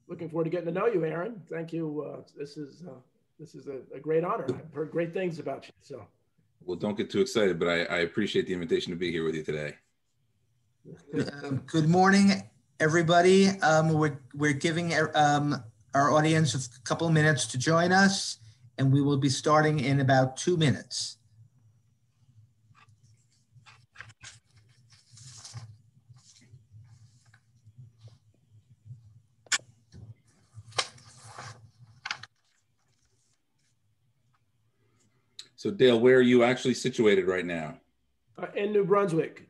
Looking forward to getting to know you, Aaron. Thank you. This is a great honor. I've heard great things about you. So, well, don't get too excited, but I appreciate the invitation to be here with you today. Good morning, everybody. We're giving our audience a couple of minutes to join us, and we will be starting in about 2 minutes. So Dale, where are you actually situated right now? In New Brunswick.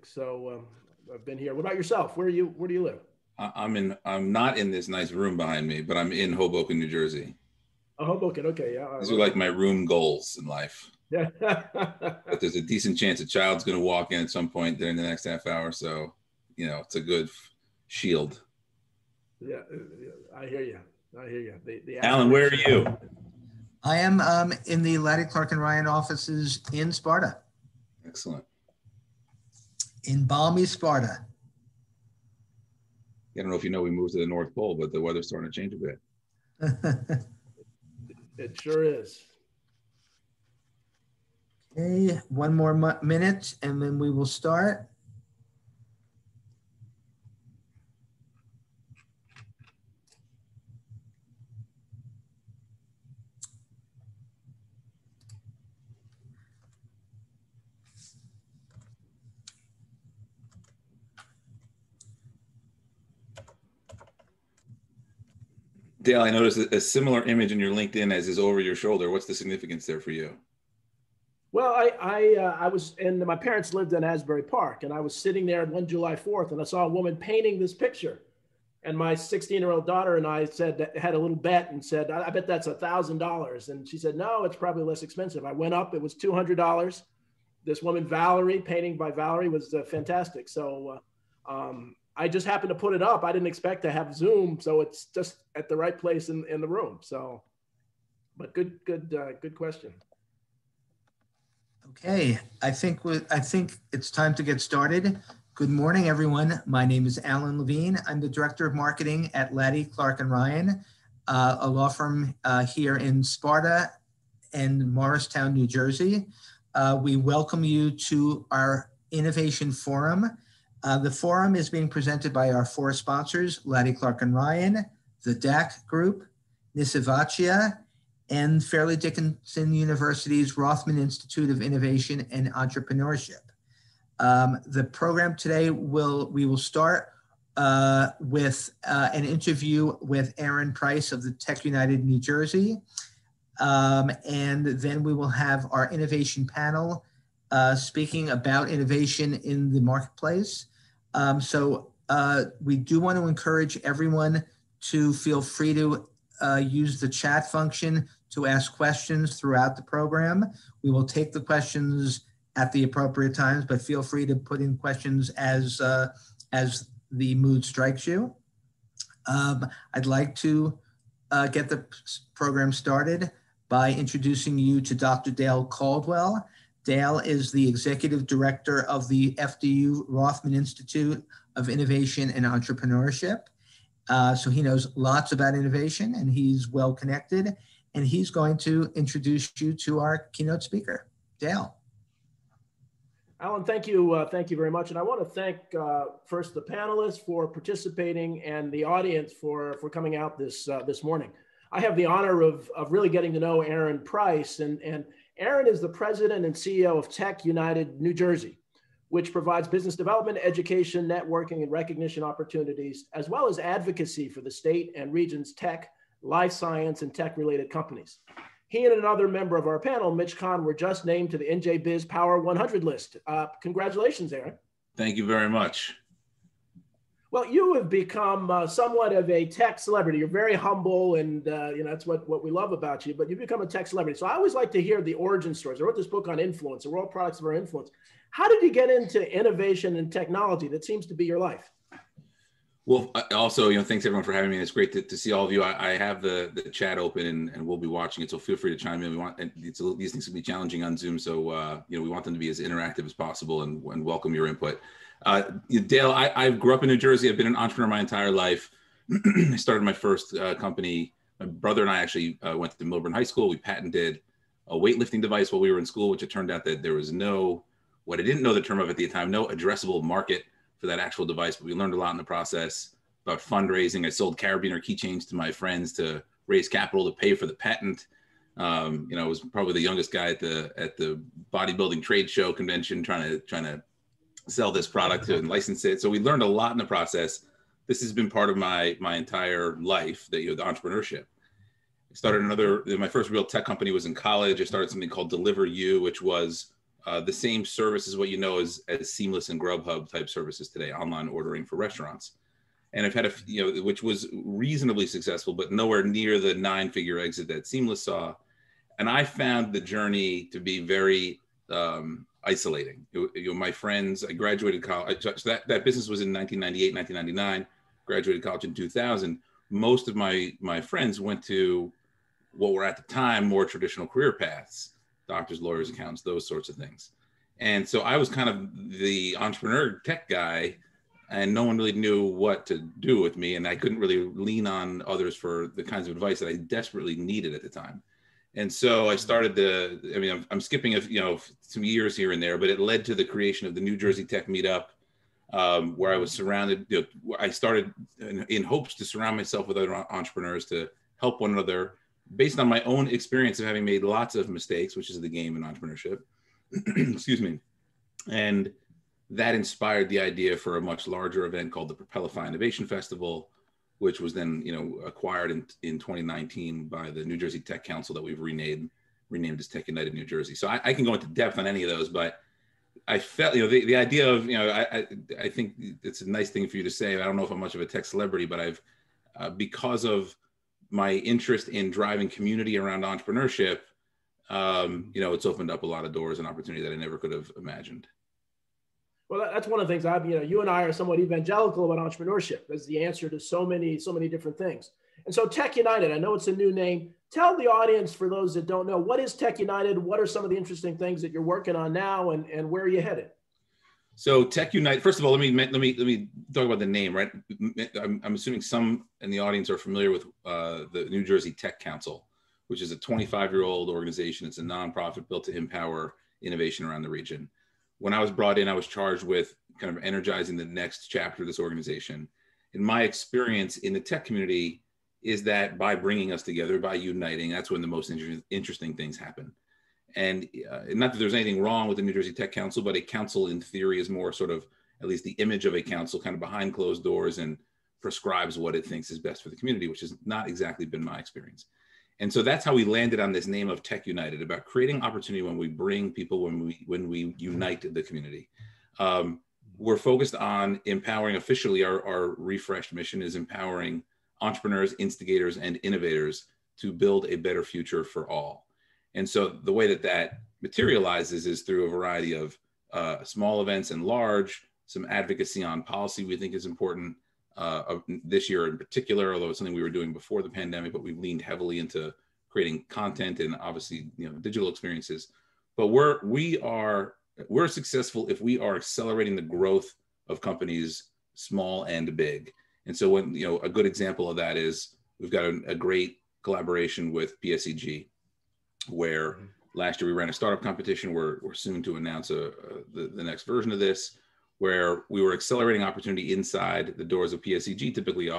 So I've been here. What about yourself? Where do you live? I'm not in this nice room behind me, but I'm in Hoboken, New Jersey. Oh, Hoboken. Okay. Yeah. These are like my room goals in life. Yeah. But there's a decent chance a child's going to walk in at some point during the next half hour. So, you know, it's a good shield. Yeah. I hear you. Alan, where are you? I am in the Laddey, Clark, and Ryan offices in Sparta. Excellent. In balmy Sparta. I don't know if you know we moved to the North Pole, but the weather's starting to change a bit. It sure is. Okay, one more minute and then we will start. Dale, I noticed a similar image in your LinkedIn as is over your shoulder. What's the significance there for you? Well, I was, and my parents lived in Asbury Park, and I was sitting there one July 4th, and I saw a woman painting this picture. And my 16-year-old daughter and I had a little bet and said, I bet that's $1,000. And she said, no, it's probably less expensive. I went up, it was $200. This woman, Valerie, painting by Valerie, was fantastic. So I just happened to put it up. I didn't expect to have Zoom, so it's just at the right place in the room. So, but good question. Okay, I think it's time to get started. Good morning, everyone. My name is Alan Levine. I'm the Director of Marketing at Laddey, Clark, and Ryan, a law firm here in Sparta and Morristown, New Jersey. We welcome you to our Innovation Forum. The forum is being presented by our four sponsors, Laddey, Clark, and Ryan, the DAC Group, Nisivoccia, and Fairleigh Dickinson University's Rothman Institute of Innovation and Entrepreneurship. The program today we will start with an interview with Aaron Price of the TechUnited New Jersey. And then we will have our innovation panel speaking about innovation in the marketplace. So we do want to encourage everyone to feel free to use the chat function to ask questions throughout the program. We will take the questions at the appropriate times, but feel free to put in questions as the mood strikes you. I'd like to get the program started by introducing you to Dr. Dale Caldwell. Dale is the Executive Director of the FDU Rothman Institute of Innovation and Entrepreneurship. So he knows lots about innovation and he's well connected, and he's going to introduce you to our keynote speaker, Dale. Alan, thank you very much. And I want to thank first the panelists for participating and the audience for coming out this morning. I have the honor of really getting to know Aaron Price, and Aaron is the president and CEO of TechUnited New Jersey, which provides business development, education, networking, and recognition opportunities, as well as advocacy for the state and region's tech, life science, and tech-related companies. He and another member of our panel, Mitch, Cahn, were just named to the NJ Biz Power 100 list. Congratulations, Aaron. Thank you very much. Well, you have become somewhat of a tech celebrity. You're very humble, and that's what we love about you, but you've become a tech celebrity. So I always like to hear the origin stories. I wrote this book on influence, the world products of our influence. How did you get into innovation and technology? That seems to be your life. Well, also, thanks everyone for having me. It's great to see all of you. I have the chat open and we'll be watching it, so feel free to chime in. These things can be challenging on Zoom, so we want them to be as interactive as possible and welcome your input. Dale, I grew up in New Jersey. I've been an entrepreneur my entire life. I started my first company. My brother and I actually went to Milburn High School. We patented a weightlifting device while we were in school, which it turned out that there was no, what I didn't know the term of at the time, no addressable market for that actual device, but we learned a lot in the process about fundraising. I sold carabiner keychains to my friends to raise capital to pay for the patent. I was probably the youngest guy at the bodybuilding trade show convention trying to sell this product and license it. So we learned a lot in the process. This has been part of my entire life, the entrepreneurship. I started my first real tech company was in college. I started something called Deliver You, which was the same service as what you know as Seamless and Grubhub type services today, online ordering for restaurants. And I've had which was reasonably successful, but nowhere near the 9-figure exit that Seamless saw. And I found the journey to be very isolating. My friends, I graduated college. So that business was in 1998, 1999. Graduated college in 2000. Most of my friends went to what were at the time more traditional career paths: doctors, lawyers, accountants, those sorts of things. And so I was kind of the entrepreneur tech guy, and no one really knew what to do with me. And I couldn't really lean on others for the kinds of advice that I desperately needed at the time. And so I started I'm skipping some years here and there, but it led to the creation of the New Jersey Tech Meetup, where I was surrounded. I started in hopes to surround myself with other entrepreneurs to help one another based on my own experience of having made lots of mistakes, which is the game in entrepreneurship. Excuse me. And that inspired the idea for a much larger event called the Propelify Innovation Festival, which was then acquired in 2019 by the New Jersey Tech Council that we've renamed as TechUnited New Jersey. So I can go into depth on any of those, but I felt, the idea of, I think it's a nice thing for you to say. I don't know if I'm much of a tech celebrity, but I've, because of my interest in driving community around entrepreneurship, it's opened up a lot of doors and opportunity that I never could have imagined. Well, that's one of the things you and I are somewhat evangelical about entrepreneurship as the answer to so many different things. And so TechUnited, I know it's a new name. Tell the audience, for those that don't know, what is TechUnited? What are some of the interesting things that you're working on now, and where are you headed? So TechUnited, first of all, let me talk about the name, right? I'm assuming some in the audience are familiar with the New Jersey Tech Council, which is a 25-year-old organization. It's a nonprofit built to empower innovation around the region. When I was brought in, I was charged with kind of energizing the next chapter of this organization. In my experience in the tech community is that by bringing us together, by uniting, that's when the most interesting things happen. And not that there's anything wrong with the New Jersey Tech Council, but a council in theory is more sort of, at least the image of a council, kind of behind closed doors and prescribes what it thinks is best for the community, which has not exactly been my experience. And so that's how we landed on this name of TechUnited, about creating opportunity when we bring people, when we unite the community. We're focused on empowering, officially our refreshed mission is empowering entrepreneurs, instigators, and innovators to build a better future for all. And so the way that materializes is through a variety of small events and large, some advocacy on policy we think is important. This year in particular, although it's something we were doing before the pandemic, but we've leaned heavily into creating content and obviously digital experiences. But we're successful if we are accelerating the growth of companies, small and big. And so when a good example of that is we've got a great collaboration with PSEG, where last year we ran a startup competition. We're soon to announce the next version of this, where we were accelerating opportunity inside the doors of PSEG. Typically,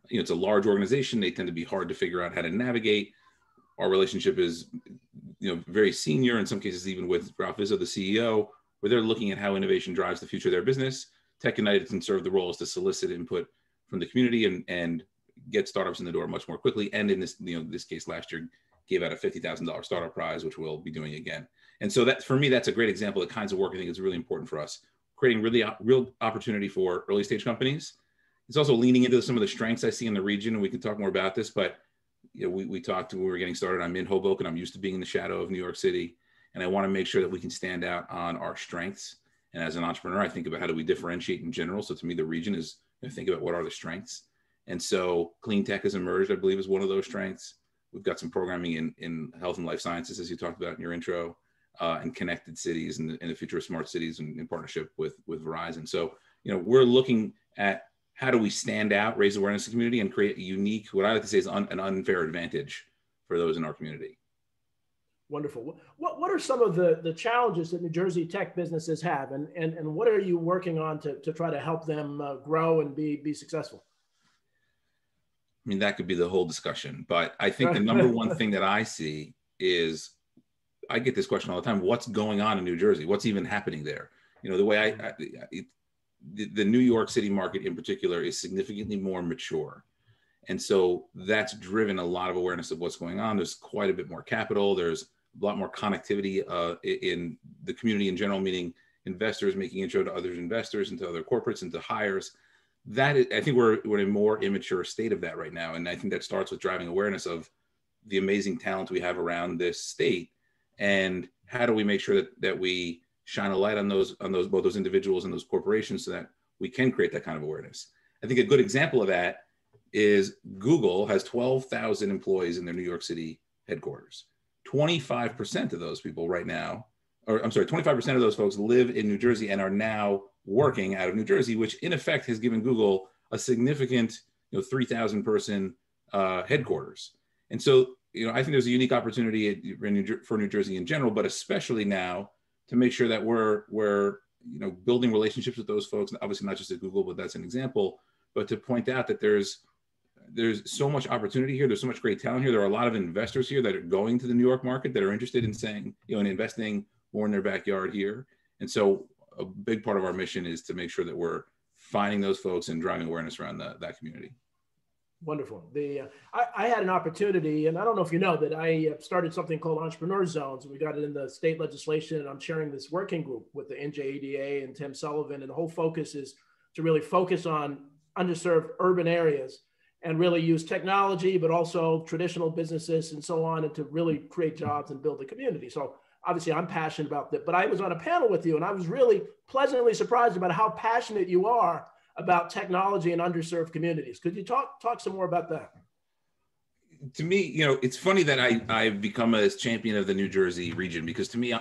it's a large organization. They tend to be hard to figure out how to navigate. Our relationship is, very senior, in some cases even with Ralph Izzo, the CEO, where they're looking at how innovation drives the future of their business. TechUnited can serve the role as to solicit input from the community and get startups in the door much more quickly. And in this case last year, gave out a $50,000 startup prize, which we'll be doing again. And so that, for me, that's a great example of the kinds of work I think is really important for us. Creating real opportunity for early stage companies. It's also leaning into some of the strengths I see in the region, and we can talk more about this, but we talked when we were getting started. I'm in Hoboken. I'm used to being in the shadow of New York City, and I want to make sure that we can stand out on our strengths. And as an entrepreneur, I think about how do we differentiate in general. So to me, the region is, think about what are the strengths. And so clean tech has emerged, I believe, as one of those strengths. We've got some programming in health and life sciences, as you talked about in your intro. And connected cities and the future of smart cities in partnership with Verizon. So, we're looking at how do we stand out, raise awareness in the community, and create a unique, what I like to say is an unfair advantage for those in our community. Wonderful. What are some of the challenges that New Jersey tech businesses have, and what are you working on to try to help them grow and be successful? I mean, that could be the whole discussion, but I think the number one thing that I see is, I get this question all the time: what's going on in New Jersey? What's even happening there? You know, the way the New York City market in particular is significantly more mature. And so that's driven a lot of awareness of what's going on. There's quite a bit more capital. There's a lot more connectivity in the community in general, meaning investors making intro to other investors and to other corporates and to hires. That is, I think we're in a more immature state of that right now. And I think that starts with driving awareness of the amazing talent we have around this state. And how do we make sure that we shine a light on both those individuals and those corporations so that we can create that kind of awareness. I think a good example of that is Google has 12,000 employees in their New York City headquarters. 25% of those people right now, or I'm sorry, 25% of those folks live in New Jersey and are now working out of New Jersey, which in effect has given Google a significant, 3,000 person headquarters. And so, I think there's a unique opportunity for New Jersey in general, but especially now to make sure that we're building relationships with those folks, obviously not just at Google, but that's an example, but to point out that there's so much opportunity here. There's so much great talent here. There are a lot of investors here that are going to the New York market that are interested in saying, in investing more in their backyard here. And so a big part of our mission is to make sure that we're finding those folks and driving awareness around that community. Wonderful. I had an opportunity, and I don't know if you know, that I started something called Entrepreneur Zones. We got it in the state legislation, and I'm chairing this working group with the NJEDA and Tim Sullivan. And the whole focus is to really focus on underserved urban areas and really use technology, but also traditional businesses and so on, and to really create jobs and build a community. So obviously I'm passionate about that, but I was on a panel with you and I was really pleasantly surprised about how passionate you are about technology and underserved communities. Could you talk some more about that? To me, it's funny that I've become a champion of the New Jersey region, because to me,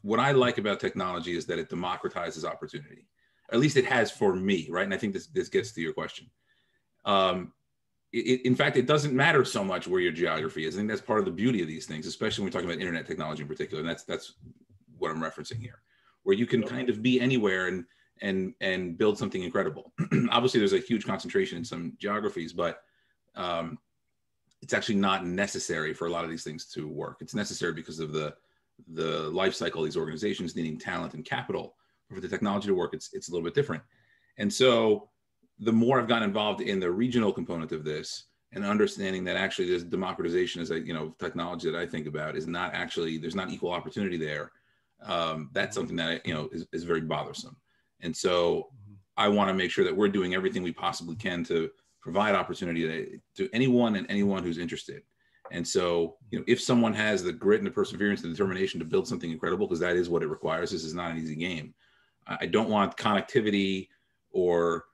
what I like about technology is that it democratizes opportunity. At least it has for me, right? And I think this gets to your question. In fact, it doesn't matter so much where your geography is. I think that's part of the beauty of these things, especially when we're talking about internet technology in particular. And that's what I'm referencing here, where you can kind of be anywhere and build something incredible. Obviously, there's a huge concentration in some geographies, but it's actually not necessary for a lot of these things to work. It's necessary because of the life cycle of these organizations needing talent and capital. For the technology to work, it's a little bit different. And so the more I've gotten involved in the regional component of this and understanding that actually this democratization as technology that I think about is not actually, there's not equal opportunity there. That's something that, is very bothersome. And so I want to make sure that we're doing everything we possibly can to provide opportunity to anyone and anyone who's interested. And so, if someone has the grit and the perseverance and determination to build something incredible, because that is what it requires, this is not an easy game. I don't want connectivity or,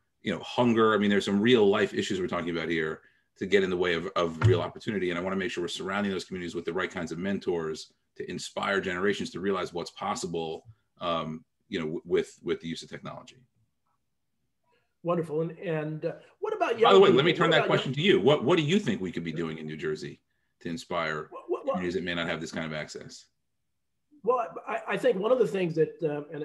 hunger. I mean, there's some real life issues we're talking about here to get in the way of real opportunity. And I want to make sure we're surrounding those communities with the right kinds of mentors to inspire generations to realize what's possible, with the use of technology. Wonderful. And what about young people? By the way, let me people? turn that question to you. What do you think we could be doing in New Jersey to inspire communities that may not have this kind of access? Well, I think one of the things that,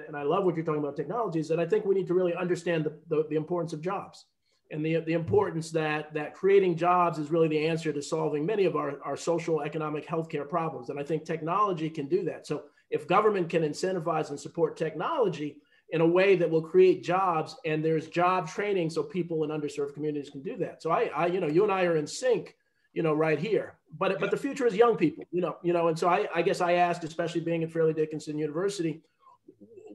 and I love what you're talking about technology, is that I think we need to really understand the importance of jobs, and the importance that creating jobs is really the answer to solving many of our social, economic, healthcare problems. And I think technology can do that. So if government can incentivize and support technology in a way that will create jobs, and there's job training so people in underserved communities can do that. So I you and I are in sync, right here. But the future is young people, and so I guess I asked, especially being at Fairleigh Dickinson University,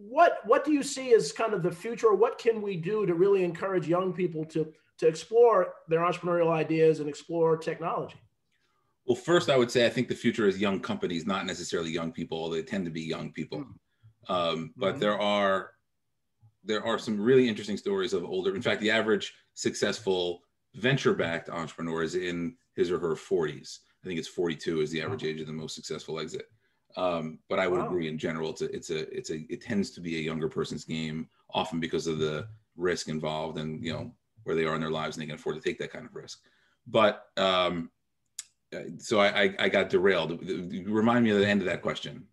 what do you see as kind of the future? Or what can we do to really encourage young people to explore their entrepreneurial ideas and explore technology? Well, first, I would say I think the future is young companies, not necessarily young people, although they tend to be young people. But there are some really interesting stories of older. In fact, the average successful venture-backed entrepreneur is in his or her 40s. I think it's 42 is the average age of the most successful exit. But I would agree in general, it tends to be a younger person's game, often because of the risk involved and where they are in their lives and they can afford to take that kind of risk. But so I got derailed. Remind me of the end of that question.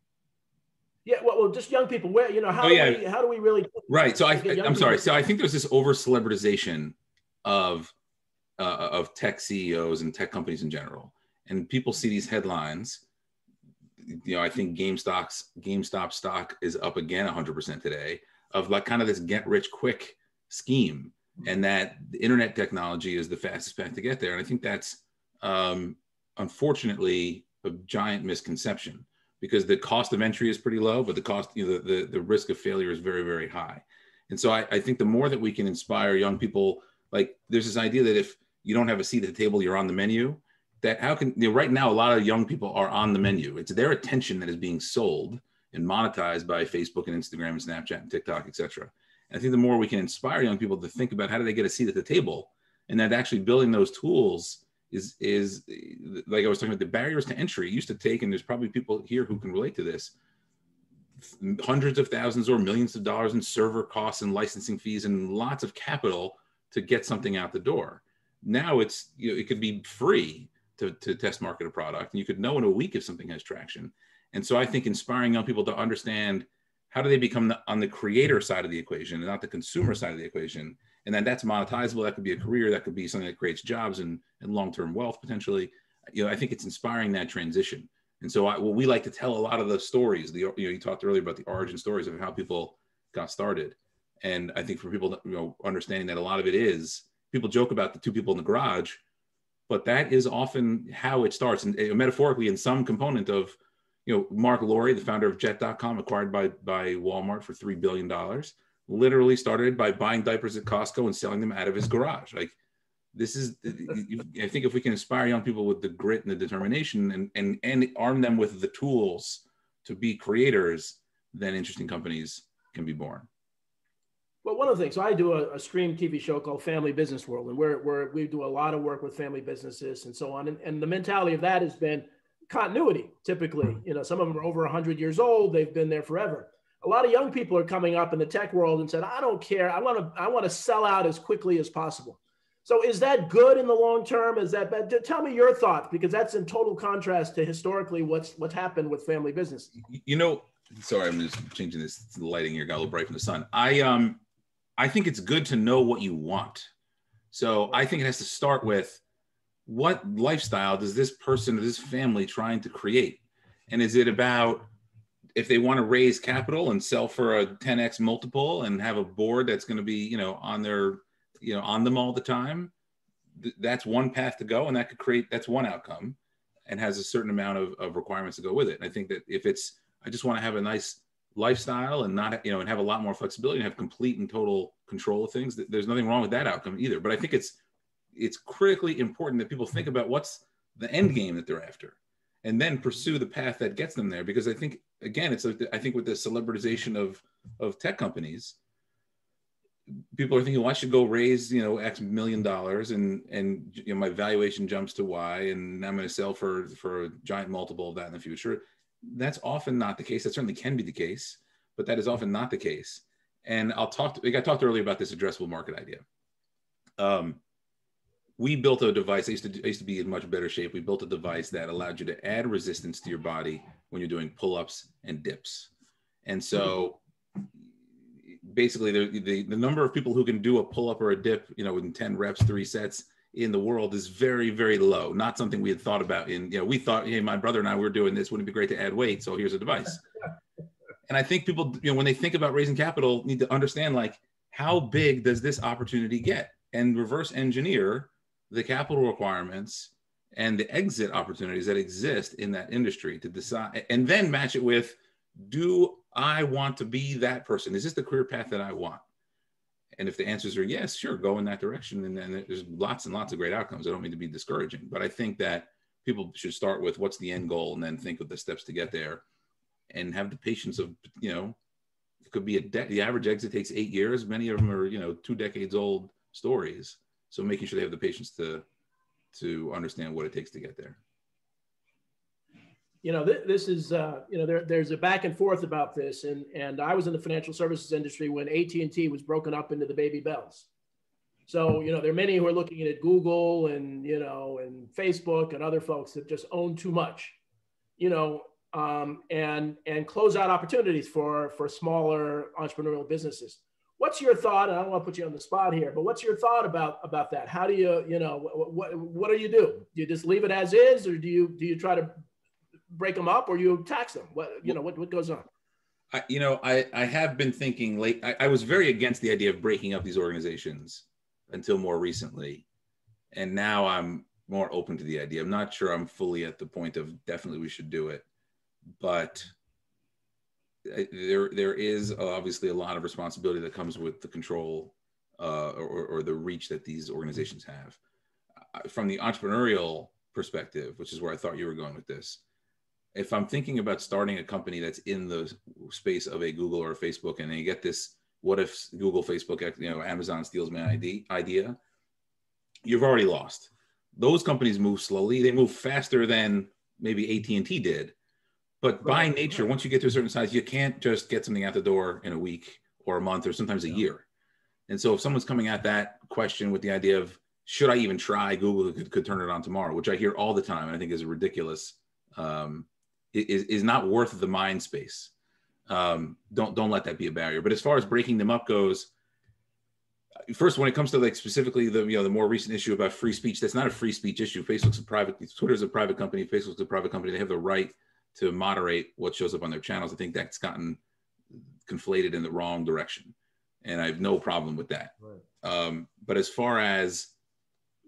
Yeah, well, just young people. Where, you know, how do we really? Right. So I'm sorry. So I think there's this over celebritization of tech CEOs and tech companies in general, and people see these headlines. You know, I think GameStop stock is up again 100% today, of like kind of this get rich quick scheme, and that the internet technology is the fastest path to get there. And I think that's unfortunately a giant misconception, because the cost of entry is pretty low, but the cost, you know, the risk of failure is very, very high. And so I think the more that we can inspire young people, like there's this idea that if you don't have a seat at the table, you're on the menu. That how can, you know, right now, a lot of young people are on the menu. It's their attention that is being sold and monetized by Facebook and Instagram and Snapchat and TikTok, et cetera. And I think the more we can inspire young people to think about how do they get a seat at the table, and that actually building those tools is like I was talking about, the barriers to entry used to take, and there's probably people here who can relate to this, hundreds of thousands or millions of dollars in server costs and licensing fees and lots of capital to get something out the door. Now it's, you know, it could be free to test market a product, and you could know in a week if something has traction. And so I think inspiring young people to understand how do they become on the creator side of the equation and not the consumer side of the equation, and then that's monetizable. That could be a career, that could be something that creates jobs and long-term wealth potentially. You know, I think it's inspiring that transition. And so what we like to tell a lot of the stories, you know, you talked earlier about the origin stories of how people got started. And I think for people to, you know, understanding that a lot of it is, people joke about the two people in the garage, but that is often how it starts. And metaphorically, in some component of, you know, Mark Lowry, the founder of Jet.com, acquired by Walmart for $3 billion, literally started by buying diapers at Costco and selling them out of his garage. Like, this is, I think if we can inspire young people with the grit and the determination and arm them with the tools to be creators, then interesting companies can be born. Well, one of the things, so I do a stream TV show called Family Business World, and we do a lot of work with family businesses and so on. And the mentality of that has been continuity, typically. You know, some of them are over 100 years old. They've been there forever. A lot of young people are coming up in the tech world and said, I don't care. I want to sell out as quickly as possible. So is that good in the long term? Is that bad? Tell me your thoughts, because that's in total contrast to historically what's happened with family business. You know, sorry, I'm just changing this. The lighting here got a little bright from the sun. I think it's good to know what you want. So I think it has to start with, what lifestyle does this person or this family trying to create? And is it about, if they want to raise capital and sell for a 10x multiple and have a board that's going to be, you know, on their, you know, on them all the time, that's one path to go. And that could create, that's one outcome, and has a certain amount of requirements to go with it. And I think that if it's, I just want to have a nice lifestyle and not, you know, and have a lot more flexibility and have complete and total control of things, there's nothing wrong with that outcome either. But I think it's critically important that people think about what's the end game that they're after, and then pursue the path that gets them there. Because I think, again, it's like, I think with the celebritization of tech companies, people are thinking, well, I should go raise, you know, X $1 million and you know, my valuation jumps to Y, and I'm going to sell for a giant multiple of that in the future. That's often not the case. That certainly can be the case, but that is often not the case. And I talked earlier about this addressable market idea. We built a device. I used to be in much better shape. We built a device that allowed you to add resistance to your body when you're doing pull-ups and dips. And so basically the number of people who can do a pull-up or a dip, you know, in 10 reps, 3 sets in the world is very, very low. Not something we had thought about you know, we thought, hey, my brother and I were doing this. Wouldn't it be great to add weight? So here's a device. And I think people, you know, when they think about raising capital, need to understand, like, how big does this opportunity get, and reverse engineer the capital requirements and the exit opportunities that exist in that industry to decide, and then match it with, do I want to be that person? Is this the career path that I want? And if the answers are yes, sure, go in that direction. And then there's lots and lots of great outcomes. I don't mean to be discouraging, but I think that people should start with what's the end goal, and then think of the steps to get there, and have the patience of, you know, it could be the average exit takes 8 years. Many of them are, you know, 2 decades old stories. So making sure they have the patience to understand what it takes to get there. You know, this is, you know, there's a back and forth about this. And I was in the financial services industry when AT&T was broken up into the baby bells. So, there are many who are looking at Google and, and Facebook and other folks that just own too much, and close out opportunities for smaller entrepreneurial businesses. What's your thought? And I don't want to put you on the spot here, but what's your thought about that? How do you, what do you do? Do you just leave it as is, or do you try to break them up, or you tax them? What goes on? I have been thinking late. I was very against the idea of breaking up these organizations until more recently. And now I'm more open to the idea. I'm not sure I'm fully at the point of definitely we should do it, but there is obviously a lot of responsibility that comes with the control or the reach that these organizations have. From the entrepreneurial perspective, which is where I thought you were going with this, if I'm thinking about starting a company that's in the space of a Google or a Facebook, and then you get this, what if Google, Facebook, Amazon steals my idea, you've already lost. Those companies move slowly. They move faster than maybe AT&T did. But by nature, once you get to a certain size, you can't just get something out the door in a week or a month or sometimes a year. And so if someone's coming at that question with the idea of, should I even try? Google could turn it on tomorrow, which I hear all the time, and I think is ridiculous. Is not worth the mind space. Don't let that be a barrier. But as far as breaking them up goes, first, when it comes to like specifically the more recent issue about free speech, that's not a free speech issue. Twitter's a private company. Facebook's a private company. They have the right to moderate what shows up on their channels. I think that's gotten conflated in the wrong direction, and I have no problem with that. Right. But as far as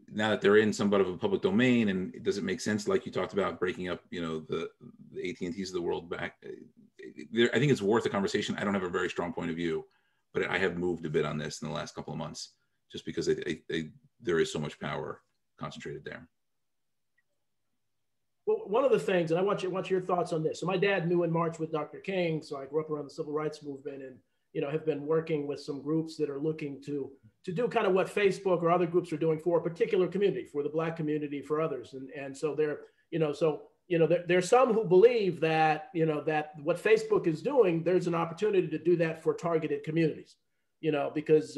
now that they're in somewhat of a public domain, and it doesn't make sense, like you talked about, breaking up, the AT&Ts of the world back. I think it's worth a conversation. I don't have a very strong point of view, but I have moved a bit on this in the last couple of months, just because there is so much power concentrated there. Well, one of the things, and I want your thoughts on this. So my dad knew in March with Dr. King, so I grew up around the civil rights movement, and have been working with some groups that are looking to do kind of what Facebook or other groups are doing for a particular community, for the Black community, for others. And so there's some who believe that, that what Facebook is doing, there's an opportunity to do that for targeted communities, because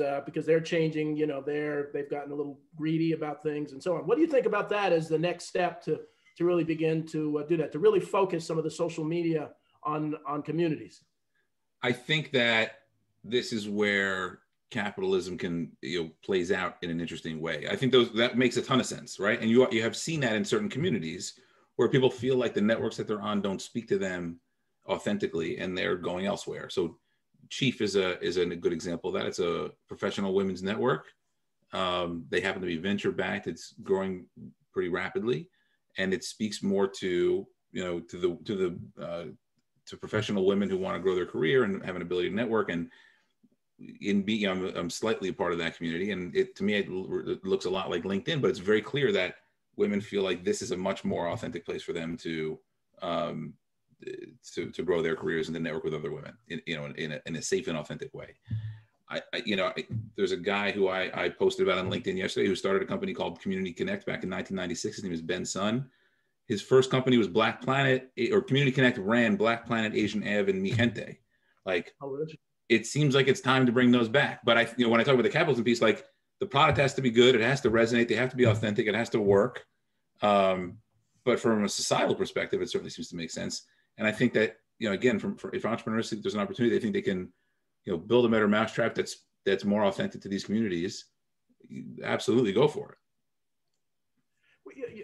they're changing, they've gotten a little greedy about things and so on. What do you think about that as the next step to really begin to do that, to really focus some of the social media on communities? I think that this is where capitalism can plays out in an interesting way. I think that makes a ton of sense, right? And you have seen that in certain communities where people feel like the networks that they're on don't speak to them authentically, and they're going elsewhere. So Chief is a good example of that. It's a professional women's network. They happen to be venture backed. It's growing pretty rapidly, and it speaks more to to professional women who want to grow their career and have an ability to network. And I'm slightly a part of that community, and to me it looks a lot like LinkedIn, but it's very clear that women feel like this is a much more authentic place for them to grow their careers and to network with other women in a safe and authentic way. There's a guy who I posted about on LinkedIn yesterday who started a company called Community Connect back in 1996. His name is Ben Sun. His first company was Black Planet, or Community Connect ran Black Planet, Asian Ave, and Mi Gente. It seems like it's time to bring those back. But when I talk about the capitalism piece, like, the product has to be good, it has to resonate, they have to be authentic, it has to work. But from a societal perspective, it certainly seems to make sense. And I think that, again, if entrepreneurs think there's an opportunity, they think they can, build a better mousetrap that's more authentic to these communities, absolutely go for it.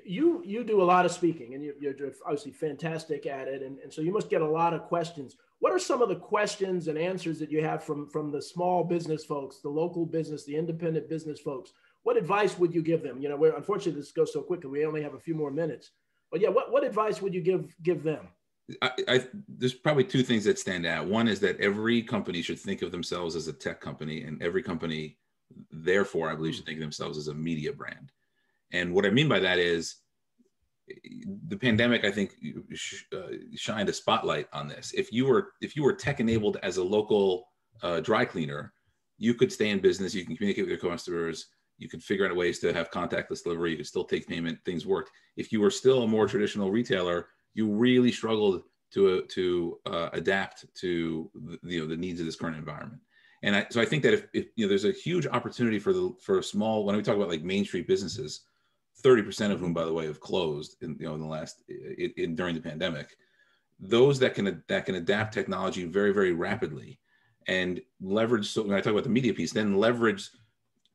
You do a lot of speaking, and you're obviously fantastic at it. And so you must get a lot of questions. What are some of the questions and answers that you have from the small business folks, the local business, the independent business folks? What advice would you give them? Unfortunately, this goes so quickly. We only have a few more minutes. But yeah, what advice would you give them? There's probably two things that stand out. One is that every company should think of themselves as a tech company, and every company, therefore, I believe, should think of themselves as a media brand. And what I mean by that is the pandemic, I think, shined a spotlight on this. If you were tech enabled as a local dry cleaner, you could stay in business, you can communicate with your customers, you could figure out ways to have contactless delivery, you could still take payment, things worked. If you were still a more traditional retailer, you really struggled to adapt to the needs of this current environment. And so I think that if there's a huge opportunity for a small, when we talk about like Main Street businesses, 30% of whom, by the way, have closed in the last during the pandemic. Those that can adapt technology very, very rapidly and leverage. So when I talk about the media piece, then leverage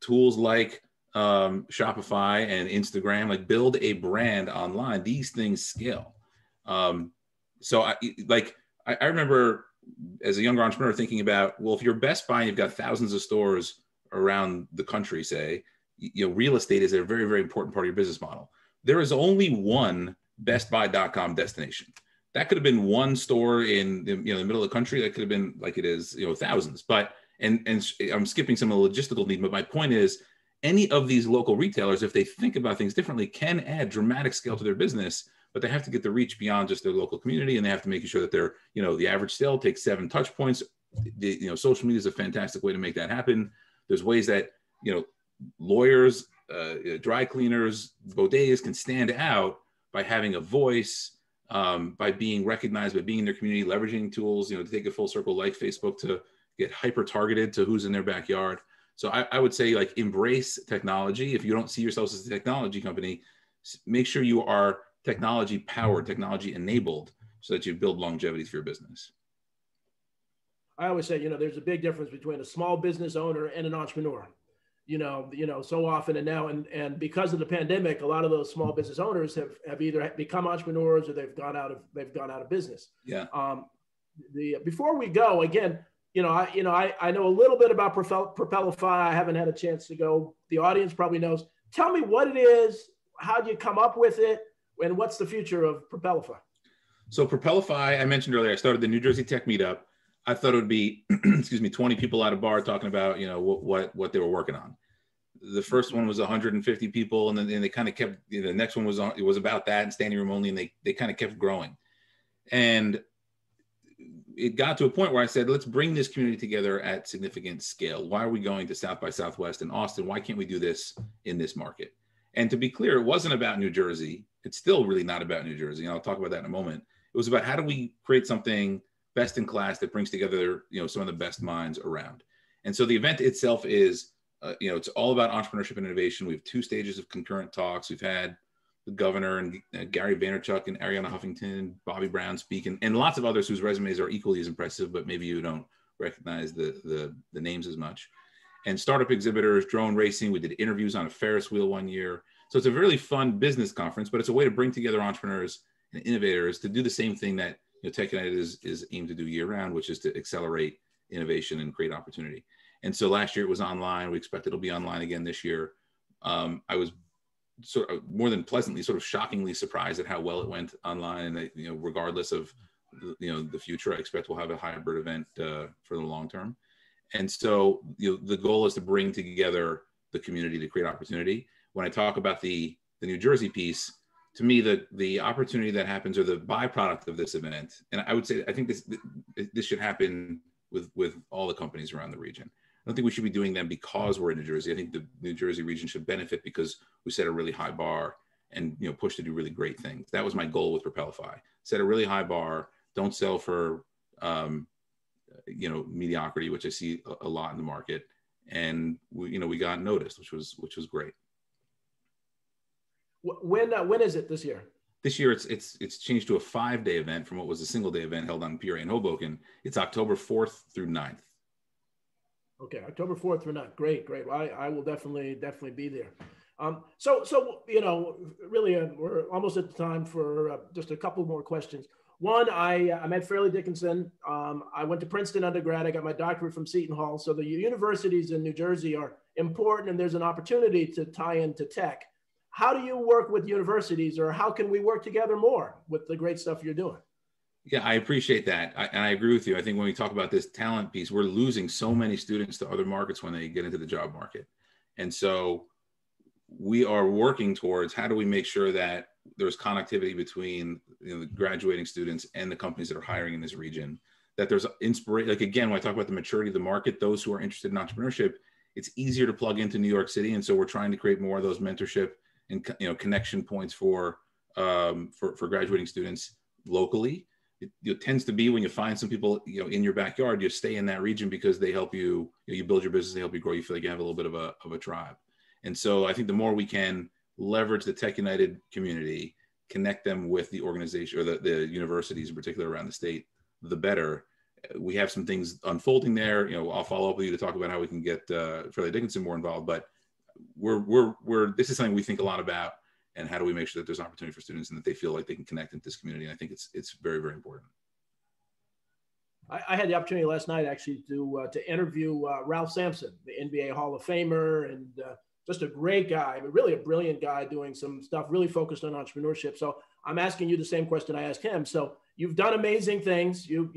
tools like Shopify and Instagram, like build a brand online. These things scale. So I remember as a younger entrepreneur thinking about, well, if you're Best Buy and you've got thousands of stores around the country, say, real estate is a very, very important part of your business model. There is only one bestbuy.com destination. That could have been one store in the middle of the country. That could have been like it is, thousands. But and I'm skipping some of the logistical need. But my point is, any of these local retailers, if they think about things differently, can add dramatic scale to their business. But they have to get the reach beyond just their local community, and they have to make sure that they're, the average sale takes 7 touch points. Social media is a fantastic way to make that happen. There's ways that lawyers, dry cleaners, bodegas can stand out by having a voice, by being recognized, by being in their community, leveraging tools, to take it full circle like Facebook to get hyper targeted to who's in their backyard. So I would say, like, embrace technology. If you don't see yourselves as a technology company, make sure you are technology powered, technology enabled, so that you build longevity for your business. I always say, there's a big difference between a small business owner and an entrepreneur. So often and now, and because of the pandemic, a lot of those small business owners have either become entrepreneurs or they've gone out of business. Yeah. Before we go, again, I know a little bit about Propelify. I haven't had a chance to go. The audience probably knows. Tell me what it is. How did you come up with it? And what's the future of Propelify? So Propelify, I mentioned earlier, I started the New Jersey Tech Meetup. I thought it would be, 20 people at a bar talking about, what they were working on. The first one was 150 people, and then they kind of kept, the next one was about that and standing room only, and they kind of kept growing. And it got to a point where I said, let's bring this community together at significant scale. Why are we going to South by Southwest in Austin? Why can't we do this in this market? And to be clear, it wasn't about New Jersey. It's still really not about New Jersey. And I'll talk about that in a moment. It was about how do we create something best in class that brings together, some of the best minds around. And so the event itself is, it's all about entrepreneurship and innovation. We have 2 stages of concurrent talks. We've had the governor and Gary Vaynerchuk and Ariana Huffington, Bobby Brown speak, and lots of others whose resumes are equally as impressive, but maybe you don't recognize the names as much. And startup exhibitors, drone racing. We did interviews on a Ferris wheel one year. So it's a really fun business conference, but it's a way to bring together entrepreneurs and innovators to do the same thing that TechUnited is aimed to do year round, which is to accelerate innovation and create opportunity. And so last year it was online. We expect it'll be online again this year. I was sort of more than pleasantly, sort of shockingly surprised at how well it went online. And regardless of the future, I expect we'll have a hybrid event for the long term. And so the goal is to bring together the community to create opportunity. When I talk about the New Jersey piece, to me, the opportunity that happens, or the byproduct of this event, and I would say, I think this should happen with all the companies around the region. I don't think we should be doing them because we're in New Jersey. I think the New Jersey region should benefit because we set a really high bar and push to do really great things. That was my goal with Propelify. Set a really high bar. Don't sell for mediocrity, which I see a lot in the market. And we got noticed, which was great. When is it this year? This year, it's changed to a 5-day event from what was a single-day event held on Peoria and Hoboken. It's October 4th through 9th. Okay, October 4th through 9th. Great. Well, I will definitely be there. So really, we're almost at the time for just a couple more questions. One, I'm at Fairleigh Dickinson. I went to Princeton undergrad. I got my doctorate from Seton Hall. So the universities in New Jersey are important, and there's an opportunity to tie into tech. How do you work with universities, or how can we work together more with the great stuff you're doing? Yeah, I appreciate that. And I agree with you. I think when we talk about this talent piece, we're losing so many students to other markets when they get into the job market. And so we are working towards how do we make sure that there's connectivity between the graduating students and the companies that are hiring in this region, that there's inspiration. Like, again, when I talk about the maturity of the market, those who are interested in entrepreneurship, it's easier to plug into New York City. And so we're trying to create more of those mentorship and connection points for graduating students locally. it tends to be when you find some people, in your backyard, you stay in that region because they help you, you build your business, they help you grow. You feel like you have a little bit of a tribe. And so I think the more we can leverage the TechUnited community, connect them with the organization or the universities in particular around the state, the better. We have some things unfolding there. I'll follow up with you to talk about how we can get Fairleigh Dickinson more involved, but this is something we think a lot about, and how do we make sure that there's opportunity for students and that they feel like they can connect into this community. And I think it's very, very important. I had the opportunity last night actually to interview Ralph Sampson, the NBA Hall of Famer, and just a great guy, but really a brilliant guy doing some stuff really focused on entrepreneurship. So I'm asking you the same question I asked him. So you've done amazing things. You've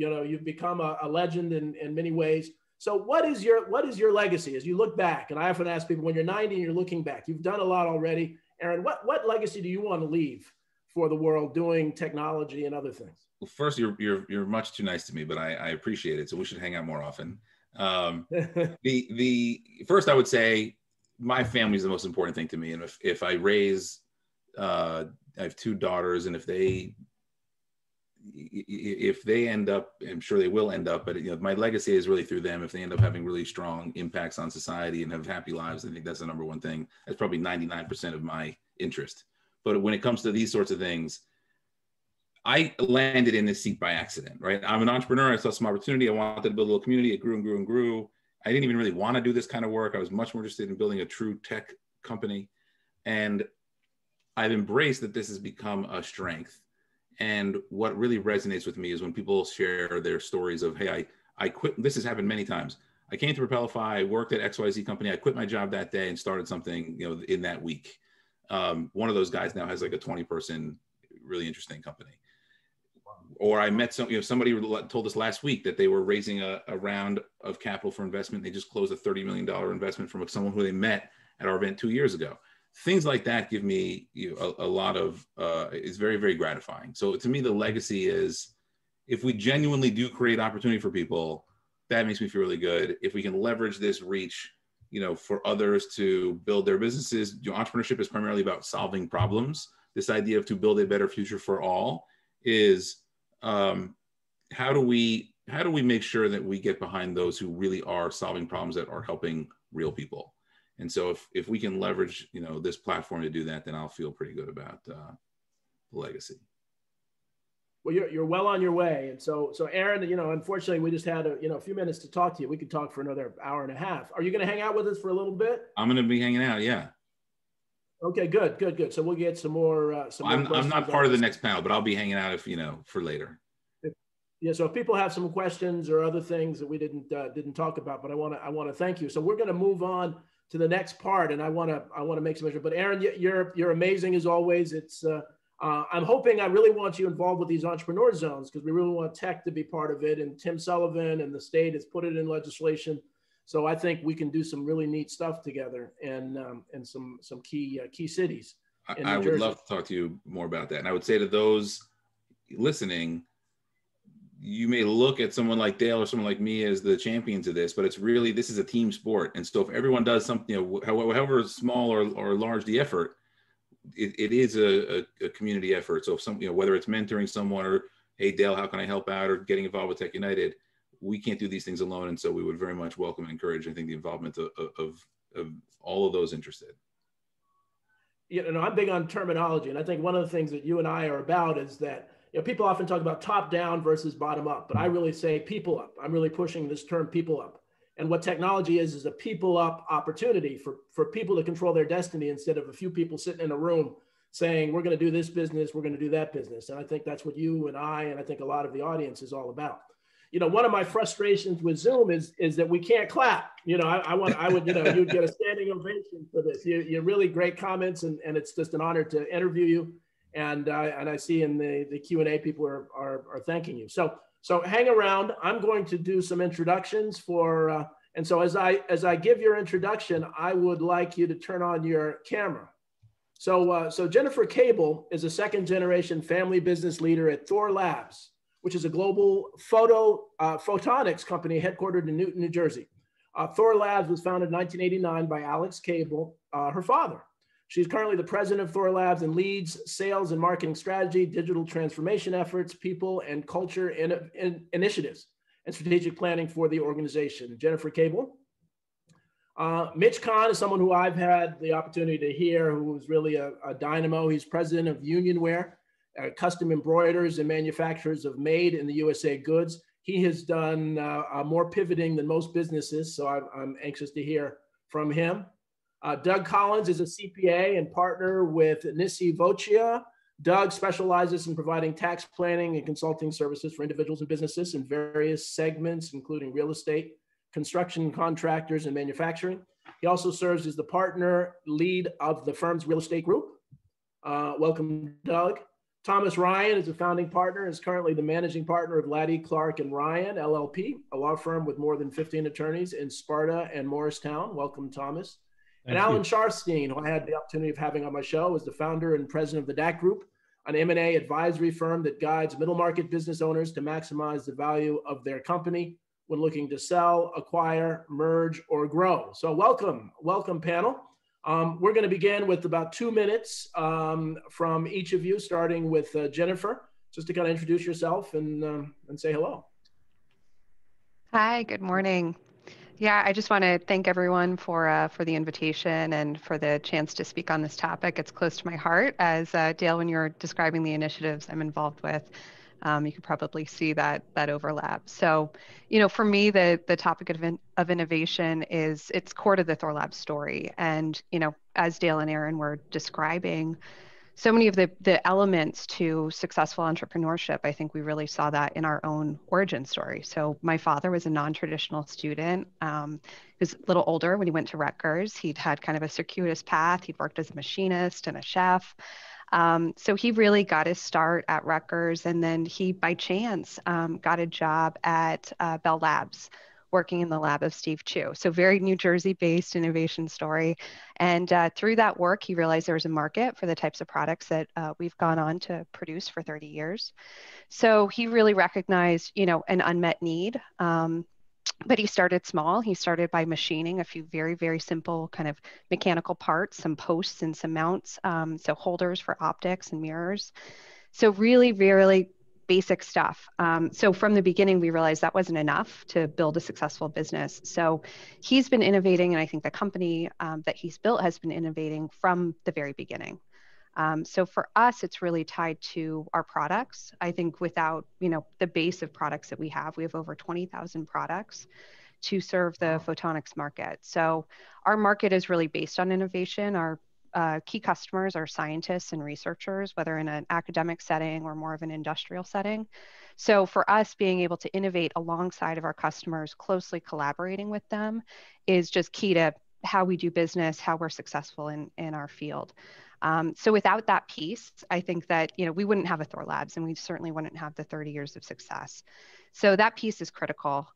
become a legend in many ways. So what is your legacy as you look back? And I often ask people, when you're 90 and you're looking back, you've done a lot already. Aaron, what legacy do you want to leave for the world doing technology and other things? Well, first, you're much too nice to me, but I appreciate it. So we should hang out more often. The first, I would say my family is the most important thing to me. And if I raise, I have 2 daughters, and if they end up, I'm sure they will end up, but my legacy is really through them. If they end up having really strong impacts on society and have happy lives, I think that's the number one thing. That's probably 99% of my interest. But when it comes to these sorts of things, I landed in this seat by accident, right? I'm an entrepreneur. I saw some opportunity. I wanted to build a little community. It grew and grew and grew. I didn't even really want to do this kind of work. I was much more interested in building a true tech company. And I've embraced that this has become a strength. And what really resonates with me is when people share their stories of, hey, I quit. This has happened many times. I came to Propelify, worked at XYZ company. I quit my job that day and started something, in that week. One of those guys now has like a 20-person, really interesting company. Or I met somebody told us last week that they were raising a round of capital for investment. They just closed a $30 million investment from someone who they met at our event 2 years ago. Things like that give me a lot of, it's very, very gratifying. So to me, the legacy is, if we genuinely do create opportunity for people, that makes me feel really good. If we can leverage this reach, for others to build their businesses. Entrepreneurship is primarily about solving problems. This idea of to build a better future for all is, how do we make sure that we get behind those who really are solving problems that are helping real people? And so if we can leverage, this platform to do that, then I'll feel pretty good about the legacy. Well, you're well on your way. And so Aaron, unfortunately, we just had a few minutes to talk to you. We could talk for another hour and a half. Are you going to hang out with us for a little bit? I'm going to be hanging out. Yeah. Okay, good. So we'll get some more. I'm not part of the next panel, but I'll be hanging out for later. Yeah. So if people have some questions or other things that we didn't talk about, but I want to thank you. So we're going to move on to the next part, and I want to make some measure. But Aaron, you're amazing as always. It's I'm hoping, I really want you involved with these entrepreneur zones, because we really want tech to be part of it. And Tim Sullivan and the state has put it in legislation. So I think we can do some really neat stuff together, and some key cities. I would love to talk to you more about that. And I would say to those listening, you may look at someone like Dale or someone like me as the champions of this, but it's really, this is a team sport. And so if everyone does something, however small or large the effort, it is a community effort. So if whether it's mentoring someone, or, hey, Dale, how can I help out, or getting involved with TechUnited, we can't do these things alone. And so we would very much welcome and encourage, I think, the involvement of all of those interested. I'm big on terminology. And I think one of the things that you and I are about is that, people often talk about top down versus bottom up, but I really say people up. I'm really pushing this term people up. And what technology is a people up opportunity for people to control their destiny, instead of a few people sitting in a room saying, we're going to do this business, we're going to do that business. And I think that's what you and I think a lot of the audience is all about. One of my frustrations with Zoom is that we can't clap. You'd get a standing ovation for this. You're really great comments, and it's just an honor to interview you. And I see in the Q&A people are thanking you. So hang around. I'm going to do some introductions and so as I give your introduction, I would like you to turn on your camera. So Jennifer Cable is a second-generation family business leader at Thorlabs, which is a global photonics company headquartered in Newton, New Jersey. Thorlabs was founded in 1989 by Alex Cable, her father. She's currently the president of Thorlabs and leads sales and marketing strategy, digital transformation efforts, people and culture initiatives, and strategic planning for the organization. Jennifer Cable. Mitch Cahn is someone who I've had the opportunity to hear, who is really a dynamo. He's president of Unionwear, custom embroiderers and manufacturers of made in the USA goods. He has done more pivoting than most businesses, so I'm anxious to hear from him. Doug Collins is a CPA and partner with Nisivoccia. Doug specializes in providing tax planning and consulting services for individuals and businesses in various segments, including real estate, construction contractors, and manufacturing. He also serves as the partner lead of the firm's real estate group. Welcome, Doug. Thomas Ryan is a founding partner, is currently the managing partner of Laddey, Clark & Ryan, LLP, a law firm with more than 15 attorneys in Sparta and Morristown. Welcome, Thomas. And Alan Scharfstein, who I had the opportunity of having on my show, is the founder and president of the DAC Group, an M&A advisory firm that guides middle market business owners to maximize the value of their company when looking to sell, acquire, merge, or grow. So welcome panel. We're going to begin with about 2 minutes from each of you, starting with Jennifer, just to kind of introduce yourself and say hello. Hi, good morning. Yeah, I just want to thank everyone for the invitation and for the chance to speak on this topic. It's close to my heart, as Dale, when you're describing the initiatives I'm involved with, you can probably see that overlap. So, for me, the topic of innovation it's core to the Thorlabs story. And, as Dale and Aaron were describing, so many of the elements to successful entrepreneurship, I think we really saw that in our own origin story. So my father was a non-traditional student. He was a little older when he went to Rutgers. He'd had kind of a circuitous path. He'd worked as a machinist and a chef. So he really got his start at Rutgers, and then he, by chance, got a job at Bell Labs, working in the lab of Steve Chu. So very New Jersey-based innovation story. And through that work, he realized there was a market for the types of products that we've gone on to produce for 30 years. So he really recognized, an unmet need. But he started small. He started by machining a few very, very simple kind of mechanical parts, some posts and some mounts, so holders for optics and mirrors. So really, really basic stuff. So from the beginning, we realized that wasn't enough to build a successful business. So he's been innovating, and I think the company that he's built has been innovating from the very beginning. So for us, it's really tied to our products. I think without, the base of products that we have over 20,000 products to serve the photonics market. So our market is really based on innovation. Our key customers are scientists and researchers, whether in an academic setting or more of an industrial setting. So for us, being able to innovate alongside of our customers, closely collaborating with them, is just key to how we do business, how we're successful in our field. So without that piece, I think that, we wouldn't have a Thorlabs, and we certainly wouldn't have the 30 years of success. So that piece is critical.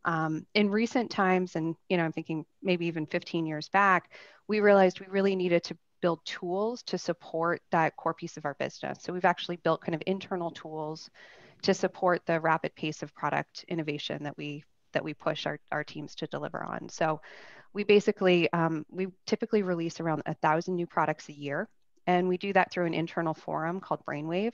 In recent times, and, I'm thinking maybe even 15 years back, we realized we really needed to build tools to support that core piece of our business. So we've actually built kind of internal tools to support the rapid pace of product innovation that we push our teams to deliver on. So we basically, we typically release around 1,000 new products a year. And we do that through an internal forum called Brainwave.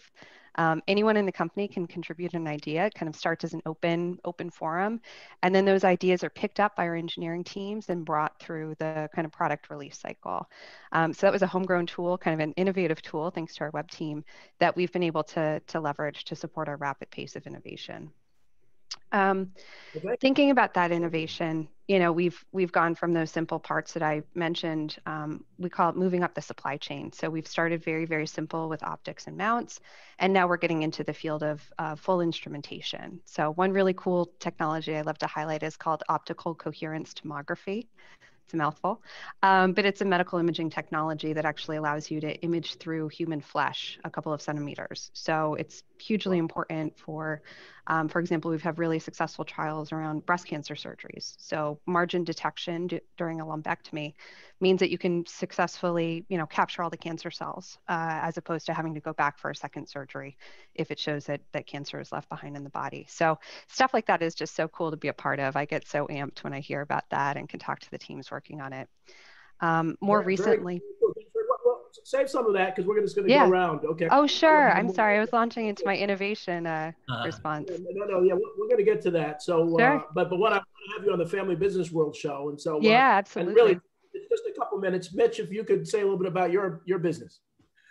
Anyone in the company can contribute an idea. It kind of starts as an open forum. And then those ideas are picked up by our engineering teams and brought through the kind of product release cycle. So that was a homegrown tool, kind of an innovative tool, thanks to our web team, that we've been able to leverage to support our rapid pace of innovation. Thinking about that innovation, we've gone from those simple parts that I mentioned. We call it moving up the supply chain. So we've started very, very simple with optics and mounts, and now we're getting into the field of full instrumentation. So one really cool technology I love to highlight is called Optical Coherence Tomography. It's a mouthful, but it's a medical imaging technology that actually allows you to image through human flesh a couple of centimeters. So it's hugely important for example, we've had really successful trials around breast cancer surgeries. So margin detection during a lumpectomy means that you can successfully, capture all the cancer cells as opposed to having to go back for a second surgery if it shows that cancer is left behind in the body. So stuff like that is just so cool to be a part of. I get so amped when I hear about that and can talk to the teams working on it. More recently. save some of that because we're just going to Yeah. go around. Okay. Oh, sure. I'm sorry. I was launching into my innovation response. No. Yeah, we're going to get to that. So, Sure. but what I want to have you on the Family Business World show, and so Yeah, and absolutely. really, it's just a couple minutes. Mitch, if you could say a little bit about your business.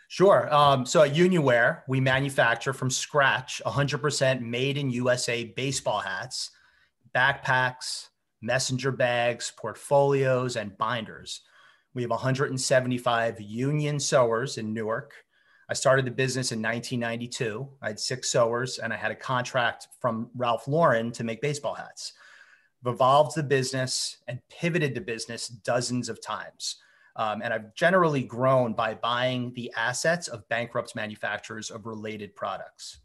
Sure. So at Unionwear, we manufacture from scratch 100% made in USA baseball hats, backpacks, messenger bags, portfolios, and binders. We have 175 union sewers in Newark. I started the business in 1992. I had 6 sewers and I had a contract from Ralph Lauren to make baseball hats. I've evolved the business and pivoted the business dozens of times. And I've generally grown by buying the assets of bankrupt manufacturers of related products.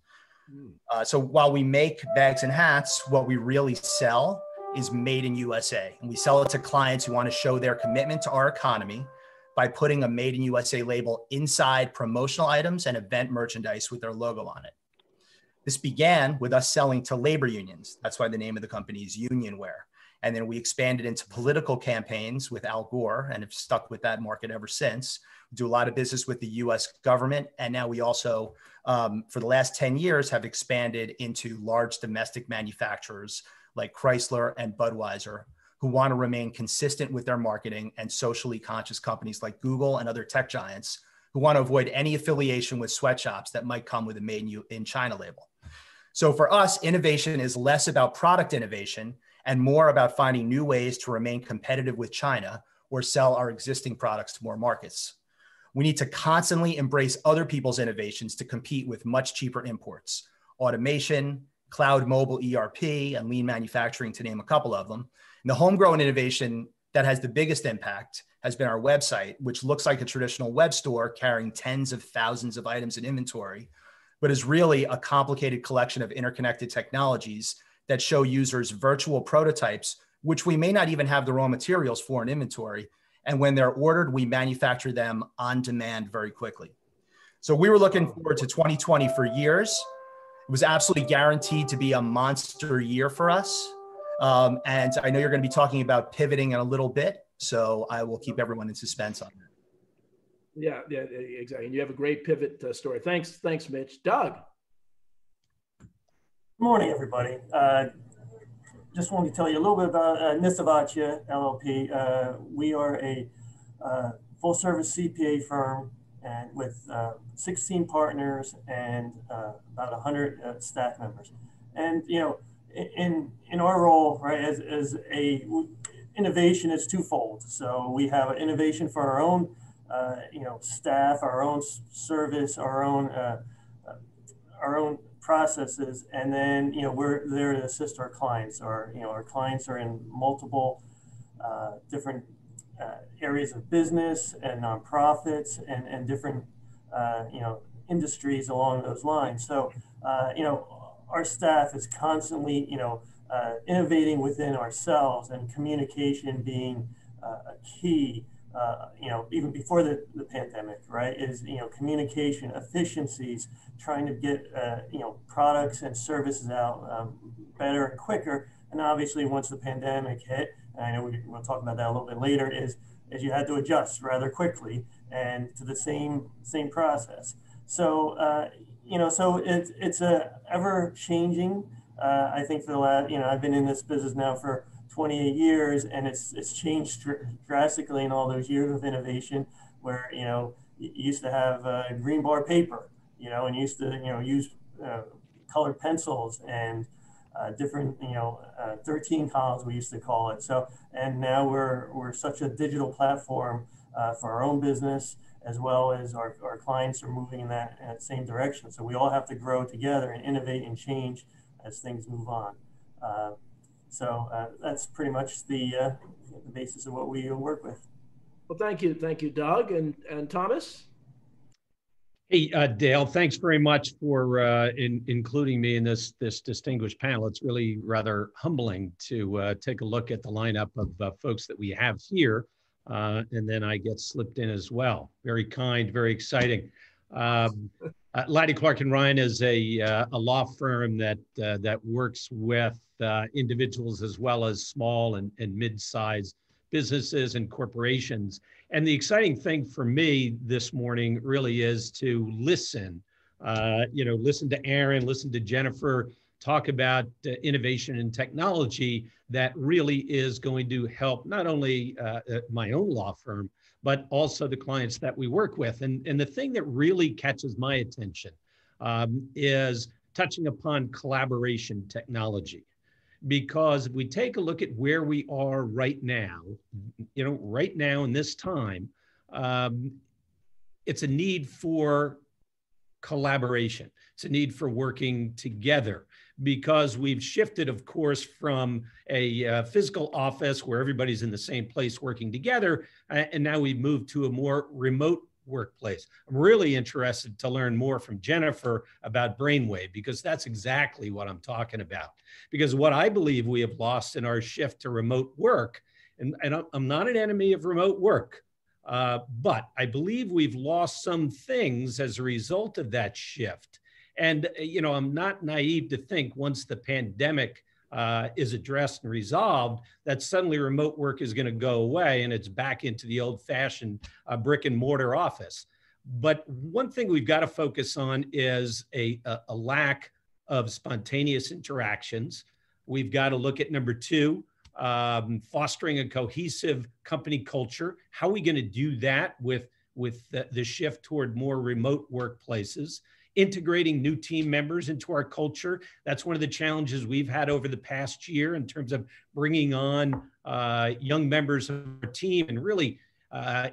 So while we make bags and hats, what we really sell is made in USA. And we sell it to clients who want to show their commitment to our economy by putting a made in USA label inside promotional items and event merchandise with their logo on it. This began with us selling to labor unions. That's why the name of the company is Unionwear. And then we expanded into political campaigns with Al Gore and have stuck with that market ever since. We do a lot of business with the US government. And now we also, for the last 10 years, have expanded into large domestic manufacturers like Chrysler and Budweiser, who want to remain consistent with their marketing, and socially conscious companies like Google and other tech giants who want to avoid any affiliation with sweatshops that might come with a made in China label. So for us, innovation is less about product innovation and more about finding new ways to remain competitive with China or sell our existing products to more markets. We need to constantly embrace other people's innovations to compete with much cheaper imports, automation, cloud mobile ERP, and lean manufacturing, to name a couple of them. And the homegrown innovation that has the biggest impact has been our website, which looks like a traditional web store carrying tens of thousands of items in inventory, but is really a complicated collection of interconnected technologies that show users virtual prototypes, which we may not even have the raw materials for in inventory. And when they're ordered, we manufacture them on demand very quickly. So we were looking forward to 2020 for years. It was absolutely guaranteed to be a monster year for us. And I know you're going to be talking about pivoting in a little bit, so I will keep everyone in suspense on that. Yeah, exactly. And you have a great pivot story. Thanks, Mitch. Doug. Good morning, everybody. Just wanted to tell you a little bit about Nisivoccia LLP. We are a full-service CPA firm and with 16 partners and about 100 staff members. And in our role, right, as a innovation is twofold. So we have an innovation for our own staff, our own service, our own processes, and then we're there to assist our clients. Our clients are in multiple different areas of business and nonprofits and different industries along those lines. So our staff is constantly innovating within ourselves, and communication being a key. Even before the pandemic, right, is, communication efficiencies, trying to get, products and services out better and quicker. And obviously once the pandemic hit, and I know we'll talk about that a little bit later, is you had to adjust rather quickly and to the same process. So, so it's a ever changing, I think for the last, I've been in this business now for 28 years, and it's changed drastically in all those years of innovation, where you used to have green bar paper, and used to use colored pencils and different 13 columns, we used to call it. So, and now we're such a digital platform for our own business, as well as our clients are moving in that same direction. So we all have to grow together and innovate and change as things move on. So that's pretty much the basis of what we work with. Well, thank you, Doug and Thomas. Hey, Dale, thanks very much for including me in this distinguished panel. It's really rather humbling to take a look at the lineup of folks that we have here, and then I get slipped in as well. Very kind, very exciting. Laddey, Clark & Ryan is a law firm that works with individuals as well as small and mid-sized businesses and corporations. And the exciting thing for me this morning really is to listen, listen to Aaron, listen to Jennifer, talk about innovation and technology that really is going to help not only my own law firm, but also the clients that we work with. And the thing that really catches my attention is touching upon collaboration technology. Because if we take a look at where we are right now, right now in this time, it's a need for collaboration. It's a need for working together, because we've shifted, of course, from a physical office where everybody's in the same place working together, and now we've moved to a more remote workplace. I'm really interested to learn more from Jennifer about brainwave, because that's exactly what I'm talking about. Because what I believe we have lost in our shift to remote work, and I'm not an enemy of remote work, but I believe we've lost some things as a result of that shift. And, I'm not naive to think once the pandemic is addressed and resolved, that suddenly remote work is going to go away and it's back into the old-fashioned brick and mortar office. But one thing we've got to focus on is a lack of spontaneous interactions. We've got to look at number two, fostering a cohesive company culture. How are we going to do that with the shift toward more remote workplaces? Integrating new team members into our culture. That's one of the challenges we've had over the past year in terms of bringing on young members of our team and really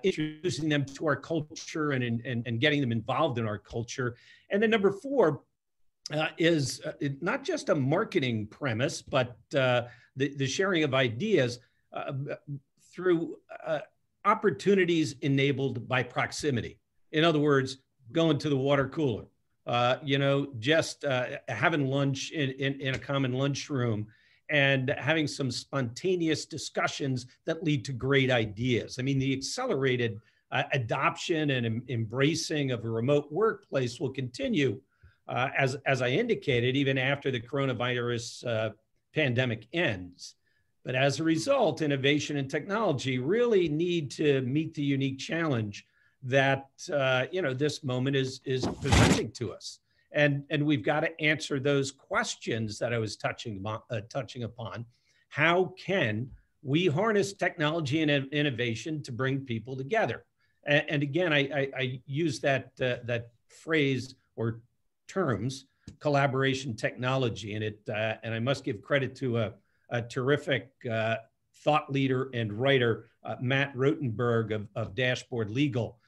introducing them to our culture and getting them involved in our culture. And then number four is not just a marketing premise, but the sharing of ideas through opportunities enabled by proximity. In other words, going to the water cooler. Just having lunch in a common lunchroom and having some spontaneous discussions that lead to great ideas. I mean, the accelerated adoption and embracing of a remote workplace will continue, as I indicated, even after the coronavirus pandemic ends. But as a result, innovation and technology really need to meet the unique challenge that this moment is presenting to us, and we've got to answer those questions that I was touching upon. How can we harness technology and innovation to bring people together? And again, I use that phrase or terms, collaboration technology, and I must give credit to a terrific thought leader and writer, Matt Rotenberg of Dashboard Legal.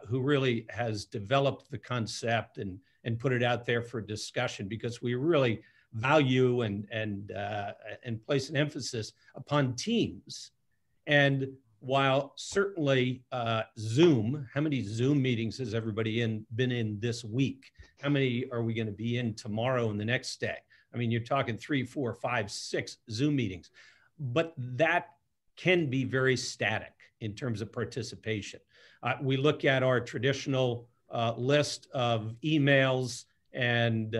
Who really has developed the concept and put it out there for discussion, because we really value and place an emphasis upon teams. And while certainly Zoom, how many Zoom meetings has everybody been in this week? How many are we going to be in tomorrow and the next day? I mean, you're talking 3, 4, 5, 6 Zoom meetings, but that can be very static in terms of participation. We look at our traditional list of emails and,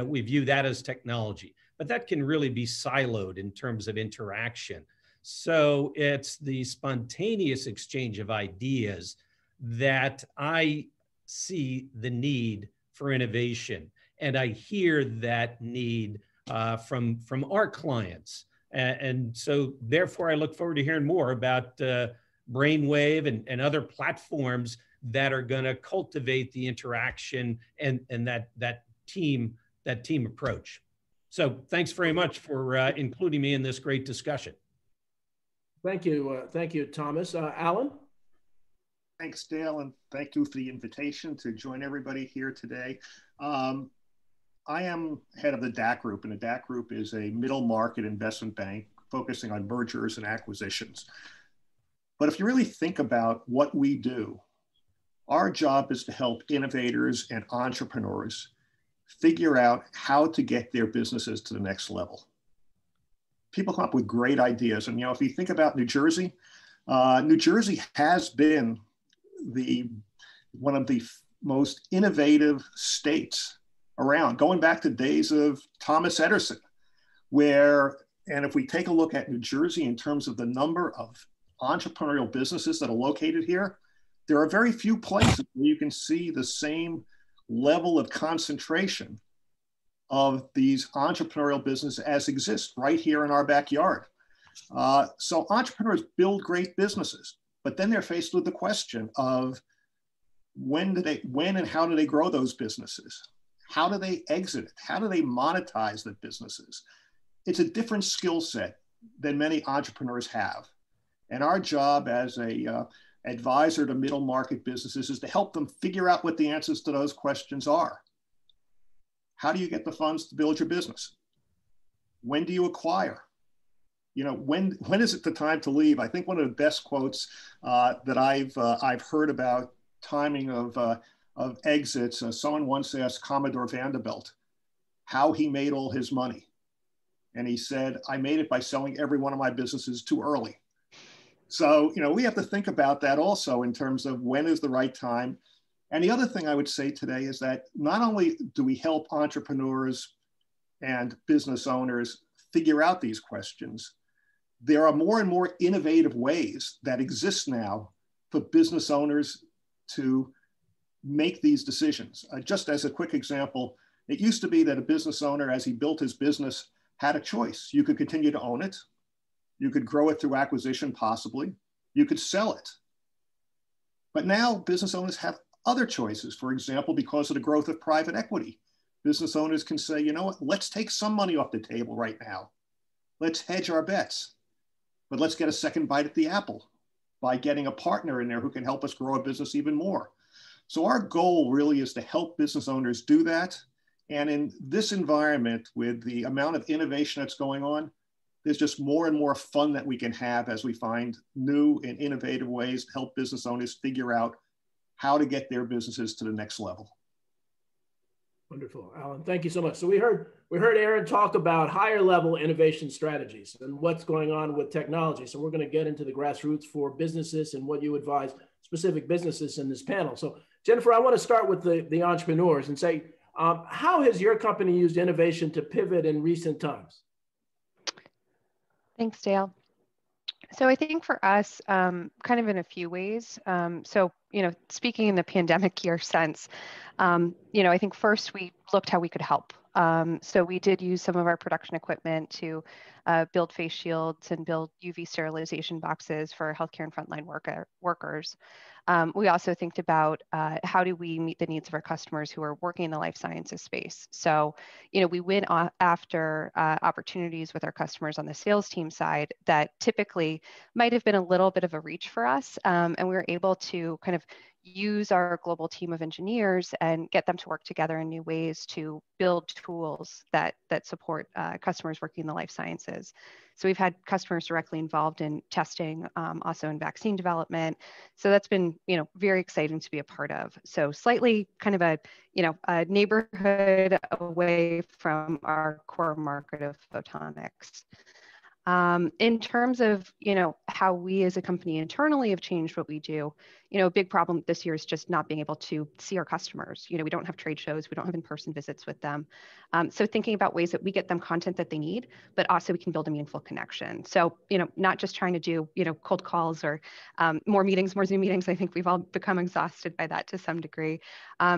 we view that as technology, but that can really be siloed in terms of interaction. So it's the spontaneous exchange of ideas that I see the need for innovation. And I hear that need from our clients. And so therefore I look forward to hearing more about brainwave and other platforms that are going to cultivate the interaction and that team approach. So thanks very much for including me in this great discussion. Thank you, Thomas. Alan? Thanks, Dale, and thank you for the invitation to join everybody here today. I am head of the DAC Group, and the DAC Group is a middle market investment bank focusing on mergers and acquisitions. But if you really think about what we do, our job is to help innovators and entrepreneurs figure out how to get their businesses to the next level. People come up with great ideas. And, if you think about New Jersey has been one of the most innovative states around, going back to days of Thomas Edison, and if we take a look at New Jersey in terms of the number of entrepreneurial businesses that are located here, there are very few places where you can see the same level of concentration of these entrepreneurial businesses as exists right here in our backyard. So entrepreneurs build great businesses, but then they're faced with the question of when and how do they grow those businesses? How do they exit it? How do they monetize the businesses? It's a different skill set than many entrepreneurs have. And our job as a advisor to middle market businesses is to help them figure out what the answers to those questions are. How do you get the funds to build your business? When do you acquire? You know, when is it the time to leave? I think one of the best quotes that I've heard about timing of exits. Someone once asked Commodore Vanderbilt how he made all his money, and he said, "I made it by selling every one of my businesses too early." So, you know, we have to think about that also in terms of when is the right time. And the other thing I would say today is that not only do we help entrepreneurs and business owners figure out these questions, there are more and more innovative ways that exist now for business owners to make these decisions. Just as a quick example, it used to be that a business owner, as he built his business, had a choice. You could continue to own it. You could grow it through acquisition, possibly. You could sell it. But now business owners have other choices. For example, because of the growth of private equity, business owners can say, you know what, let's take some money off the table right now. Let's hedge our bets, but let's get a second bite at the apple by getting a partner in there who can help us grow a business even more. So our goal really is to help business owners do that. And in this environment, with the amount of innovation that's going on, there's just more and more fun that we can have as we find new and innovative ways to help business owners figure out how to get their businesses to the next level. Wonderful, Alan. Thank you so much. So we heard Aaron talk about higher level innovation strategies and what's going on with technology. So we're going to get into the grassroots for businesses and what you advise specific businesses in this panel. So Jennifer, I want to start with the entrepreneurs and say, how has your company used innovation to pivot in recent times? Thanks, Dale. So I think for us, kind of in a few ways. So, you know, speaking in the pandemic year sense, you know, I think first we looked how we could help. So we did use some of our production equipment to build face shields and build UV sterilization boxes for healthcare and frontline workers. We also think about how do we meet the needs of our customers who are working in the life sciences space. So, you know, we went after opportunities with our customers on the sales team side that typically might have been a little bit of a reach for us. And we were able to kind of use our global team of engineers and get them to work together in new ways to build tools that support customers working in the life sciences. So we've had customers directly involved in testing, also in vaccine development. So that's been, you know, very exciting to be a part of. So slightly kind of a, you know, a neighborhood away from our core market of photonics. In terms of, you know, how we as a company internally have changed what we do, you know, a big problem this year is just not being able to see our customers. You know, we don't have trade shows, we don't have in-person visits with them. So thinking about ways that we get them content that they need, but also we can build a meaningful connection. So, you know, not just trying to do, you know, cold calls or more meetings, more Zoom meetings. I think we've all become exhausted by that to some degree.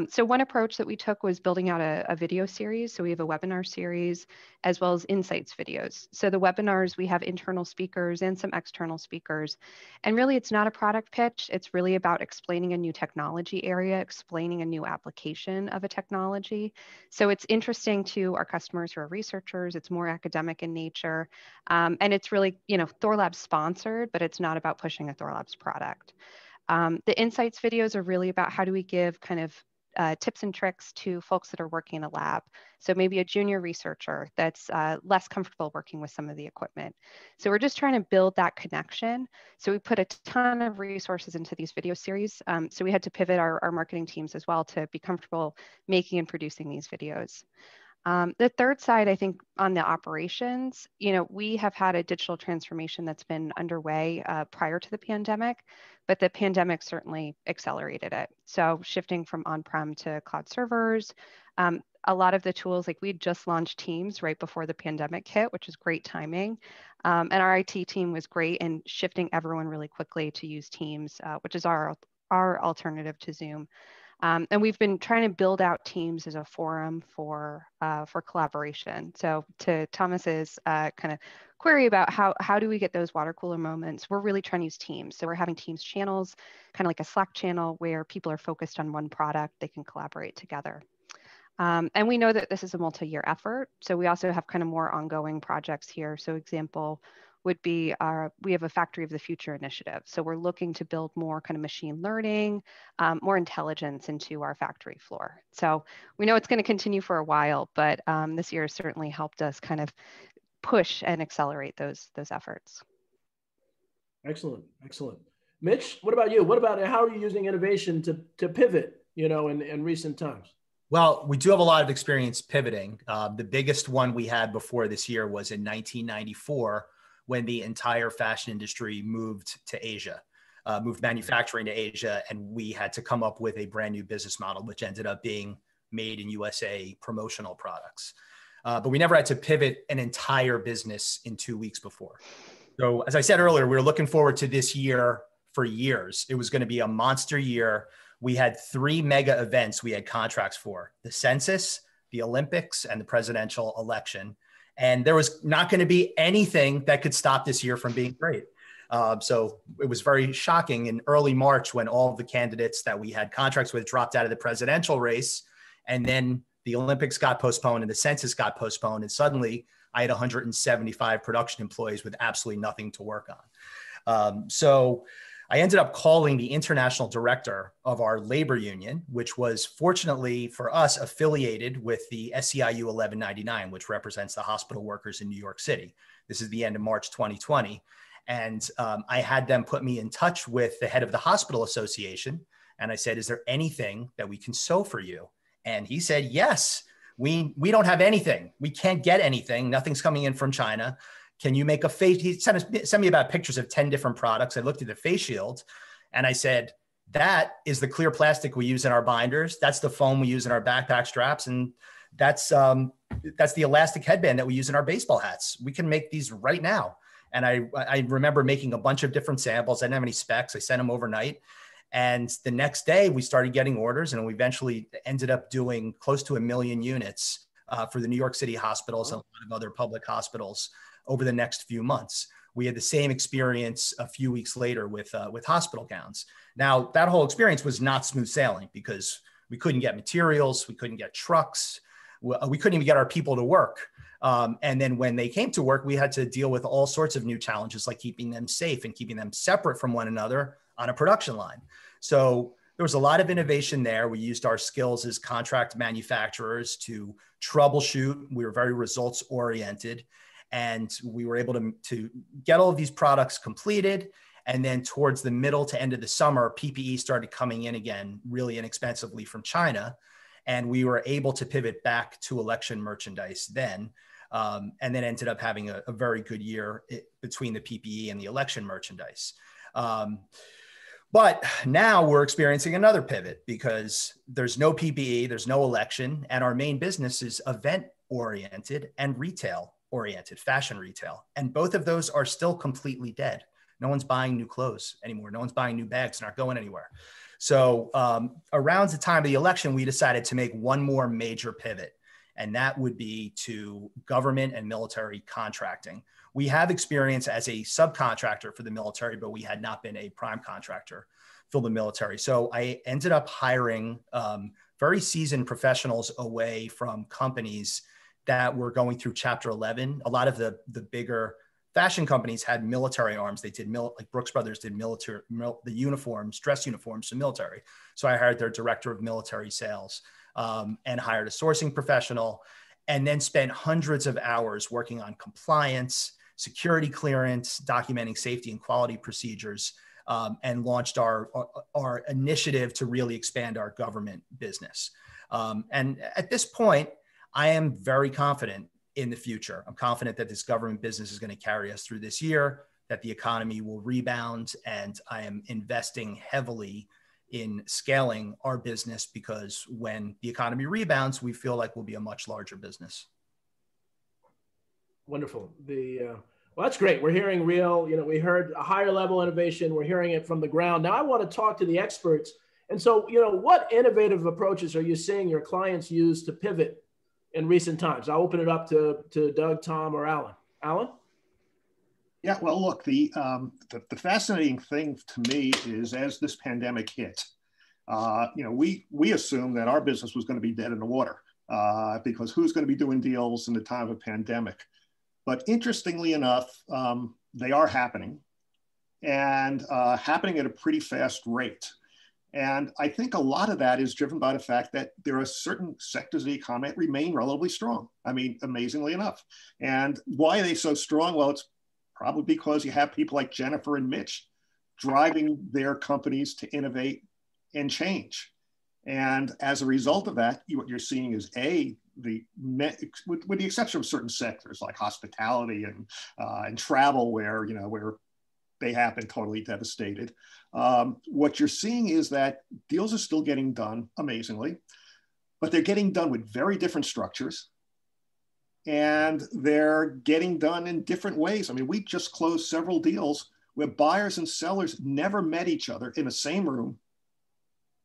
So one approach that we took was building out a video series. So we have a webinar series as well as insights videos. So the webinars, we have internal speakers and some external speakers. And really, it's not a product pitch. It's really about explaining a new technology area, explaining a new application of a technology. So it's interesting to our customers who are researchers. It's more academic in nature. And it's really, you know, Thorlabs sponsored, but it's not about pushing a Thorlabs product. The insights videos are really about how do we give kind of tips and tricks to folks that are working in a lab. So maybe a junior researcher that's less comfortable working with some of the equipment. So we're just trying to build that connection. So we put a ton of resources into these video series. So we had to pivot our marketing teams as well to be comfortable making and producing these videos. The third side, I think on the operations, you know, we have had a digital transformation that's been underway prior to the pandemic, but the pandemic certainly accelerated it. So shifting from on-prem to cloud servers, a lot of the tools, like we just launched Teams right before the pandemic hit, which is great timing. And our IT team was great in shifting everyone really quickly to use Teams, which is our alternative to Zoom. And we've been trying to build out Teams as a forum for collaboration. So to Thomas's kind of query about how do we get those water cooler moments, we're really trying to use Teams. So we're having Teams channels, kind of like a Slack channel where people are focused on one product, they can collaborate together. And we know that this is a multi-year effort. So we also have kind of more ongoing projects here. So example would be we have a Factory of the Future initiative. So we're looking to build more kind of machine learning, more intelligence into our factory floor. So we know it's going to continue for a while, but this year has certainly helped us kind of push and accelerate those efforts. Excellent, excellent. Mitch, what about you? What about how are you using innovation to pivot, in recent times? Well, we do have a lot of experience pivoting. The biggest one we had before this year was in 1994, when the entire fashion industry moved to Asia, moved manufacturing to Asia, and we had to come up with a brand new business model, which ended up being made in USA promotional products. But we never had to pivot an entire business in 2 weeks before. So as I said earlier, we were looking forward to this year for years. It was going to be a monster year. We had 3 mega events we had contracts for: the census, the Olympics, and the presidential election. And there was not going to be anything that could stop this year from being great. So it was very shocking in early March when all of the candidates that we had contracts with dropped out of the presidential race. And then the Olympics got postponed and the census got postponed. And suddenly I had 175 production employees with absolutely nothing to work on. So I ended up calling the international director of our labor union, which was fortunately for us affiliated with the SEIU 1199, which represents the hospital workers in New York City. This is the end of March 2020. And I had them put me in touch with the head of the hospital association. And I said, is there anything that we can sew for you? And he said, yes, we don't have anything. We can't get anything. Nothing's coming in from China. Can you make a face? He sent me about pictures of 10 different products. I looked at the face shield and I said, that is the clear plastic we use in our binders. That's the foam we use in our backpack straps. And that's the elastic headband that we use in our baseball hats. We can make these right now. And I remember making a bunch of different samples. I didn't have any specs. I sent them overnight. And the next day we started getting orders and we eventually ended up doing close to 1 million units for the New York City hospitals and a lot of other public hospitals over the next few months. We had the same experience a few weeks later with hospital gowns. Now, that whole experience was not smooth sailing because we couldn't get materials, we couldn't get trucks, we couldn't even get our people to work. And then when they came to work, we had to deal with all sorts of new challenges, like keeping them safe and keeping them separate from one another on a production line. So there was a lot of innovation there. We used our skills as contract manufacturers to troubleshoot. We were very results oriented. And we were able to get all of these products completed. And then towards the middle to end of the summer, PPE started coming in again, really inexpensively from China. And we were able to pivot back to election merchandise then, and then ended up having a very good year between the PPE and the election merchandise. But now we're experiencing another pivot because there's no PPE, there's no election, and our main business is event-oriented and retail-oriented, fashion retail. And both of those are still completely dead. No one's buying new clothes anymore. No one's buying new bags, not going anywhere. So around the time of the election, we decided to make one more major pivot, and that would be to government and military contracting. We have experience as a subcontractor for the military, but we had not been a prime contractor for the military. So I ended up hiring very seasoned professionals away from companies that were going through Chapter 11. A lot of the bigger fashion companies had military arms. They did like Brooks Brothers did military, the uniforms, dress uniforms for military. So I hired their director of military sales and hired a sourcing professional, and then spent hundreds of hours working on compliance, security clearance, documenting safety and quality procedures, and launched our initiative to really expand our government business. And at this point, I am very confident in the future. I'm confident that this government business is going to carry us through this year, that the economy will rebound, and I am investing heavily in scaling our business, because when the economy rebounds, we feel like we'll be a much larger business. Wonderful. Well, that's great. We're hearing real, we heard a higher level innovation. We're hearing it from the ground. Now I want to talk to the experts. And so, what innovative approaches are you seeing your clients use to pivot in recent times? I'll open it up to Doug, Tom, or Alan. Alan? Yeah, well, look, the fascinating thing to me is as this pandemic hit, we assumed that our business was going to be dead in the water because who's going to be doing deals in the time of a pandemic? But interestingly enough, they are happening and happening at a pretty fast rate. And I think a lot of that is driven by the fact that there are certain sectors of the economy that remain relatively strong. I mean, amazingly enough. And why are they so strong? Well, it's probably because you have people like Jennifer and Mitch driving their companies to innovate and change. And as a result of that, what you're seeing is with the exception of certain sectors like hospitality and travel, where they have been totally devastated. What you're seeing is that deals are still getting done amazingly, but they're getting done with very different structures. And they're getting done in different ways. I mean, we just closed several deals where buyers and sellers never met each other in the same room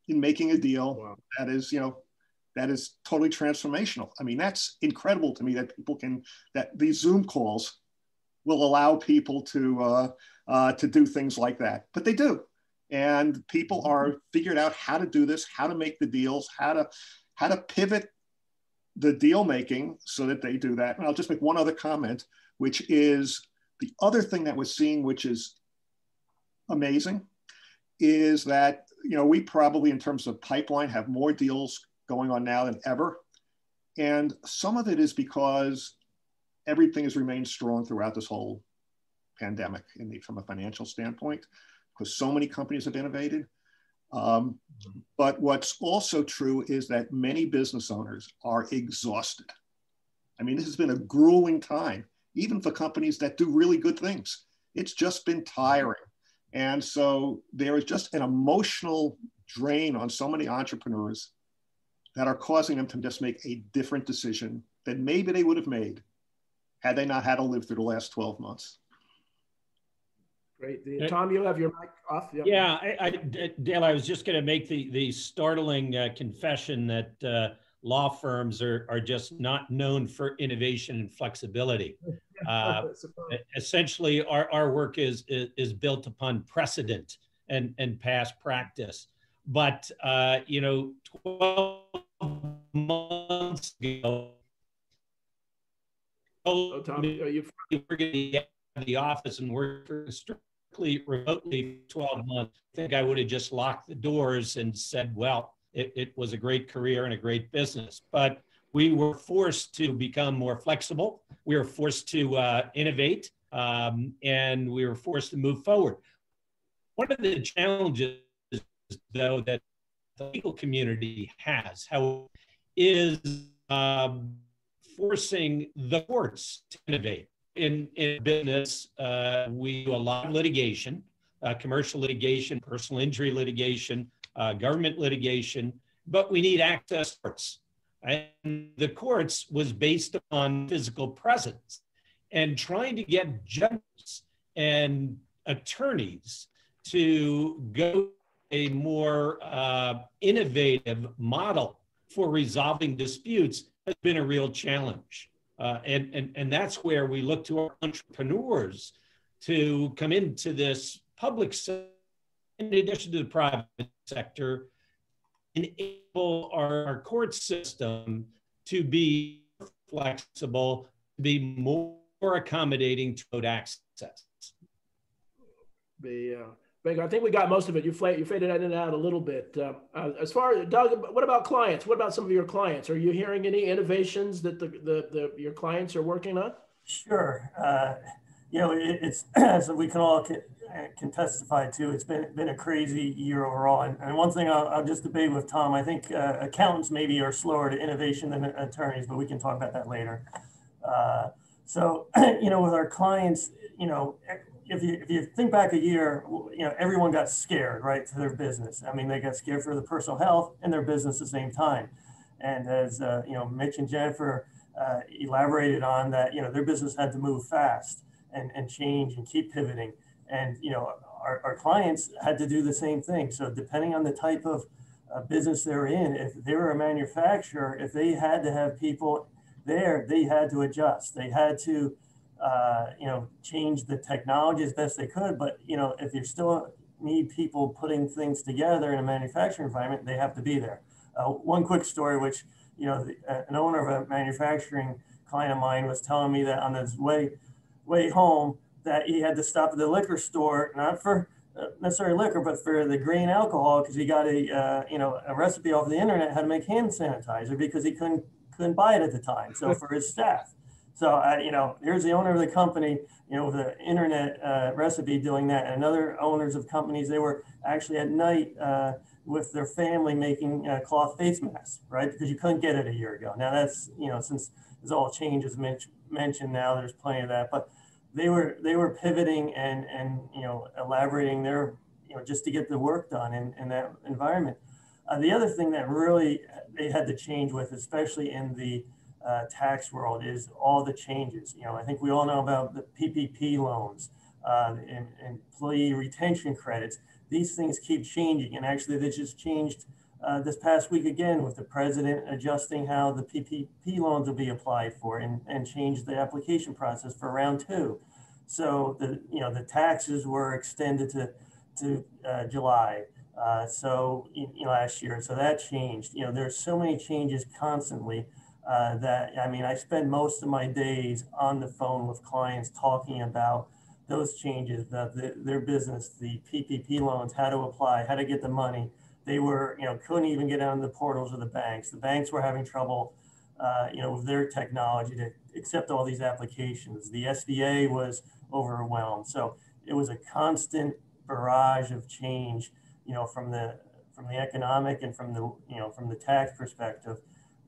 in making a deal. Wow. that is totally transformational. I mean, that's incredible to me that these Zoom calls will allow people to do things like that, but they do. And people are figured out how to do this, how to make the deals, how to pivot the deal making so that they do that. And I'll just make one other comment, which is the other thing that we're seeing, which is amazing, is that, we probably in terms of pipeline have more deals going on now than ever. And some of it is because everything has remained strong throughout this whole pandemic from a financial standpoint, because so many companies have innovated. But what's also true is that many business owners are exhausted. I mean, this has been a grueling time, even for companies that do really good things. It's just been tiring. And so there is just an emotional drain on so many entrepreneurs that are causing them to just make a different decision than maybe they would have made had they not had to live through the last 12 months. Great. Tom, you have your mic off. Yep. Yeah, Dale, I was just going to make the startling confession that law firms are just not known for innovation and flexibility. Essentially, our work is built upon precedent and past practice. But 12 months ago, Tom, we're going to be at the office and work strictly remotely 12 months. I think I would have just locked the doors and said, well, it was a great career and a great business. But we were forced to become more flexible. We were forced to innovate, and we were forced to move forward. One of the challenges, though, that the legal community has is forcing the courts to innovate. In business, we do a lot of litigation, commercial litigation, personal injury litigation, government litigation, but we need access to courts. And the courts was based on physical presence, and trying to get judges and attorneys to go a more innovative model for resolving disputes has been a real challenge. And that's where we look to our entrepreneurs to come into this public sector, in addition to the private sector, enable our court system to be flexible, to be more accommodating to road access. I think we got most of it. You faded in and out a little bit. As far as Doug, what about clients? What about some of your clients? Are you hearing any innovations that your clients are working on? Sure. It's as we can all can testify to. It's been a crazy year overall. And one thing I'll just debate with Tom. I think accountants maybe are slower to innovation than attorneys, but we can talk about that later. So with our clients, if you think back a year, everyone got scared, right, to their business. I mean, they got scared for their personal health and their business at the same time. And as Mitch and Jennifer elaborated on that, their business had to move fast and change and keep pivoting. And our clients had to do the same thing. So depending on the type of business they're in, if they were a manufacturer, if they had to have people there, they had to adjust. They had to change the technology as best they could. But if you still need people putting things together in a manufacturing environment, they have to be there. One quick story, which an owner of a manufacturing client of mine was telling me that on his way home, that he had to stop at the liquor store, not for necessarily liquor, but for the grain alcohol, because he got a recipe off the internet how to make hand sanitizer because he couldn't buy it at the time. So for his staff. So here's the owner of the company, with the internet recipe doing that, and other owners of companies, they were actually at night with their family making cloth face masks, right? Because you couldn't get it a year ago. Now that's since it's all changes mentioned now, there's plenty of that, but they were pivoting and elaborating their just to get the work done in that environment. The other thing that really they had to change with, especially in the tax world, is all the changes. I think we all know about the PPP loans, and employee retention credits. These things keep changing, and actually they just changed this past week again with the president adjusting how the PPP loans will be applied for and changed the application process for round 2. So the taxes were extended to July. Last year, so that changed. There's so many changes constantly that I spend most of my days on the phone with clients talking about those changes, their business, the PPP loans, how to apply, how to get the money. They were, couldn't even get on the portals of the banks. The banks were having trouble, with their technology to accept all these applications. The SBA was overwhelmed. So it was a constant barrage of change, from the economic and from the tax perspective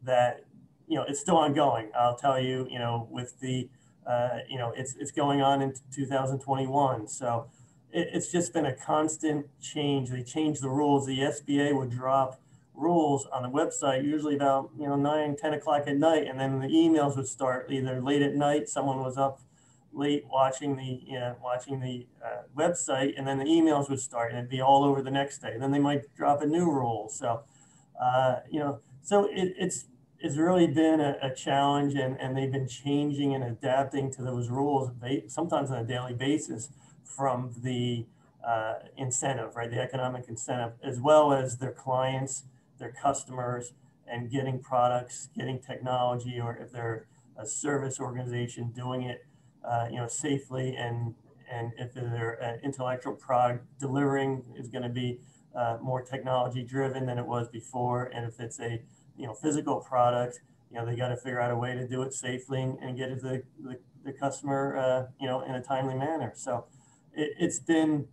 that, it's still ongoing. I'll tell you, with the, it's going on in 2021. So it's just been a constant change. They changed the rules. The SBA would drop rules on the website, usually about 9, 10 o'clock at night, and then the emails would start either late at night. Someone was up late watching the website, and then the emails would start, and it'd be all over the next day. Then they might drop a new rule. So, so it's really been a challenge, and they've been changing and adapting to those rules, sometimes on a daily basis, from the incentive, right? The economic incentive, as well as their clients, their customers, and getting products, getting technology, or if they're a service organization, doing it, safely, and if they're intellectual product delivering is going to be more technology driven than it was before, and if it's a physical product, they got to figure out a way to do it safely and get it to the customer, in a timely manner. So it's been,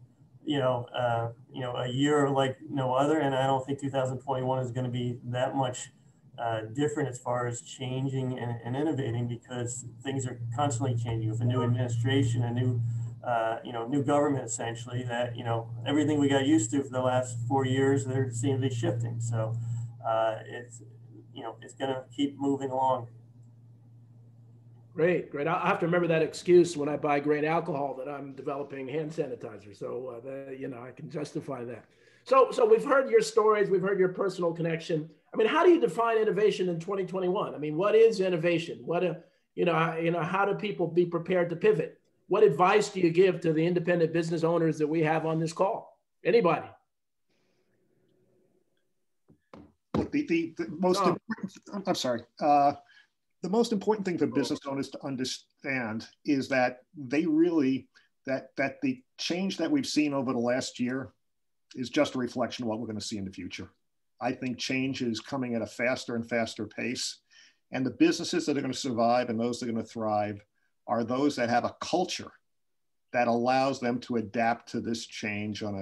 a year like no other, and I don't think 2021 is going to be that much different as far as changing and innovating, because things are constantly changing with a new administration, a new, new government, essentially, that, everything we got used to for the last 4 years, there seems to be shifting. So it's going to keep moving along. Great. I have to remember that excuse when I buy grain alcohol that I'm developing hand sanitizer. So, I can justify that. So we've heard your stories. We've heard your personal connection. How do you define innovation in 2021? What is innovation? How do people be prepared to pivot? What advice do you give to the independent business owners that we have on this call? Anybody? Look, the most important, I'm sorry. The most important thing for business owners to understand is that they really, that the change that we've seen over the last year is just a reflection of what we're going to see in the future. I think change is coming at a faster and faster pace. And the businesses that are going to survive and those that are going to thrive are those that have a culture that allows them to adapt to this change on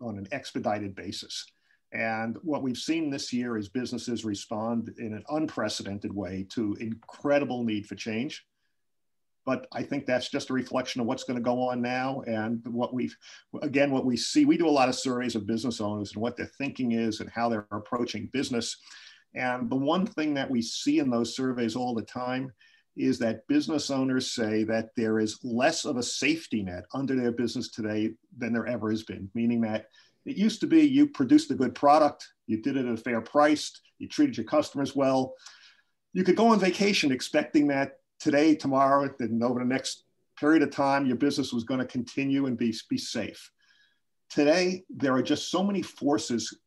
an expedited basis. And what we've seen this year is businesses respond in an unprecedented way to incredible need for change. But I think that's just a reflection of what's going to go on now and what we see. We do a lot of surveys of business owners and what their thinking is and how they're approaching business. And the one thing that we see in those surveys all the time is that business owners say that there is less of a safety net under their business today than there ever has been, meaning that it used to be you produced a good product, you did it at a fair price, you treated your customers well. You could go on vacation expecting that today, tomorrow, and over the next period of time, your business was going to continue and be safe. Today, there are just so many forces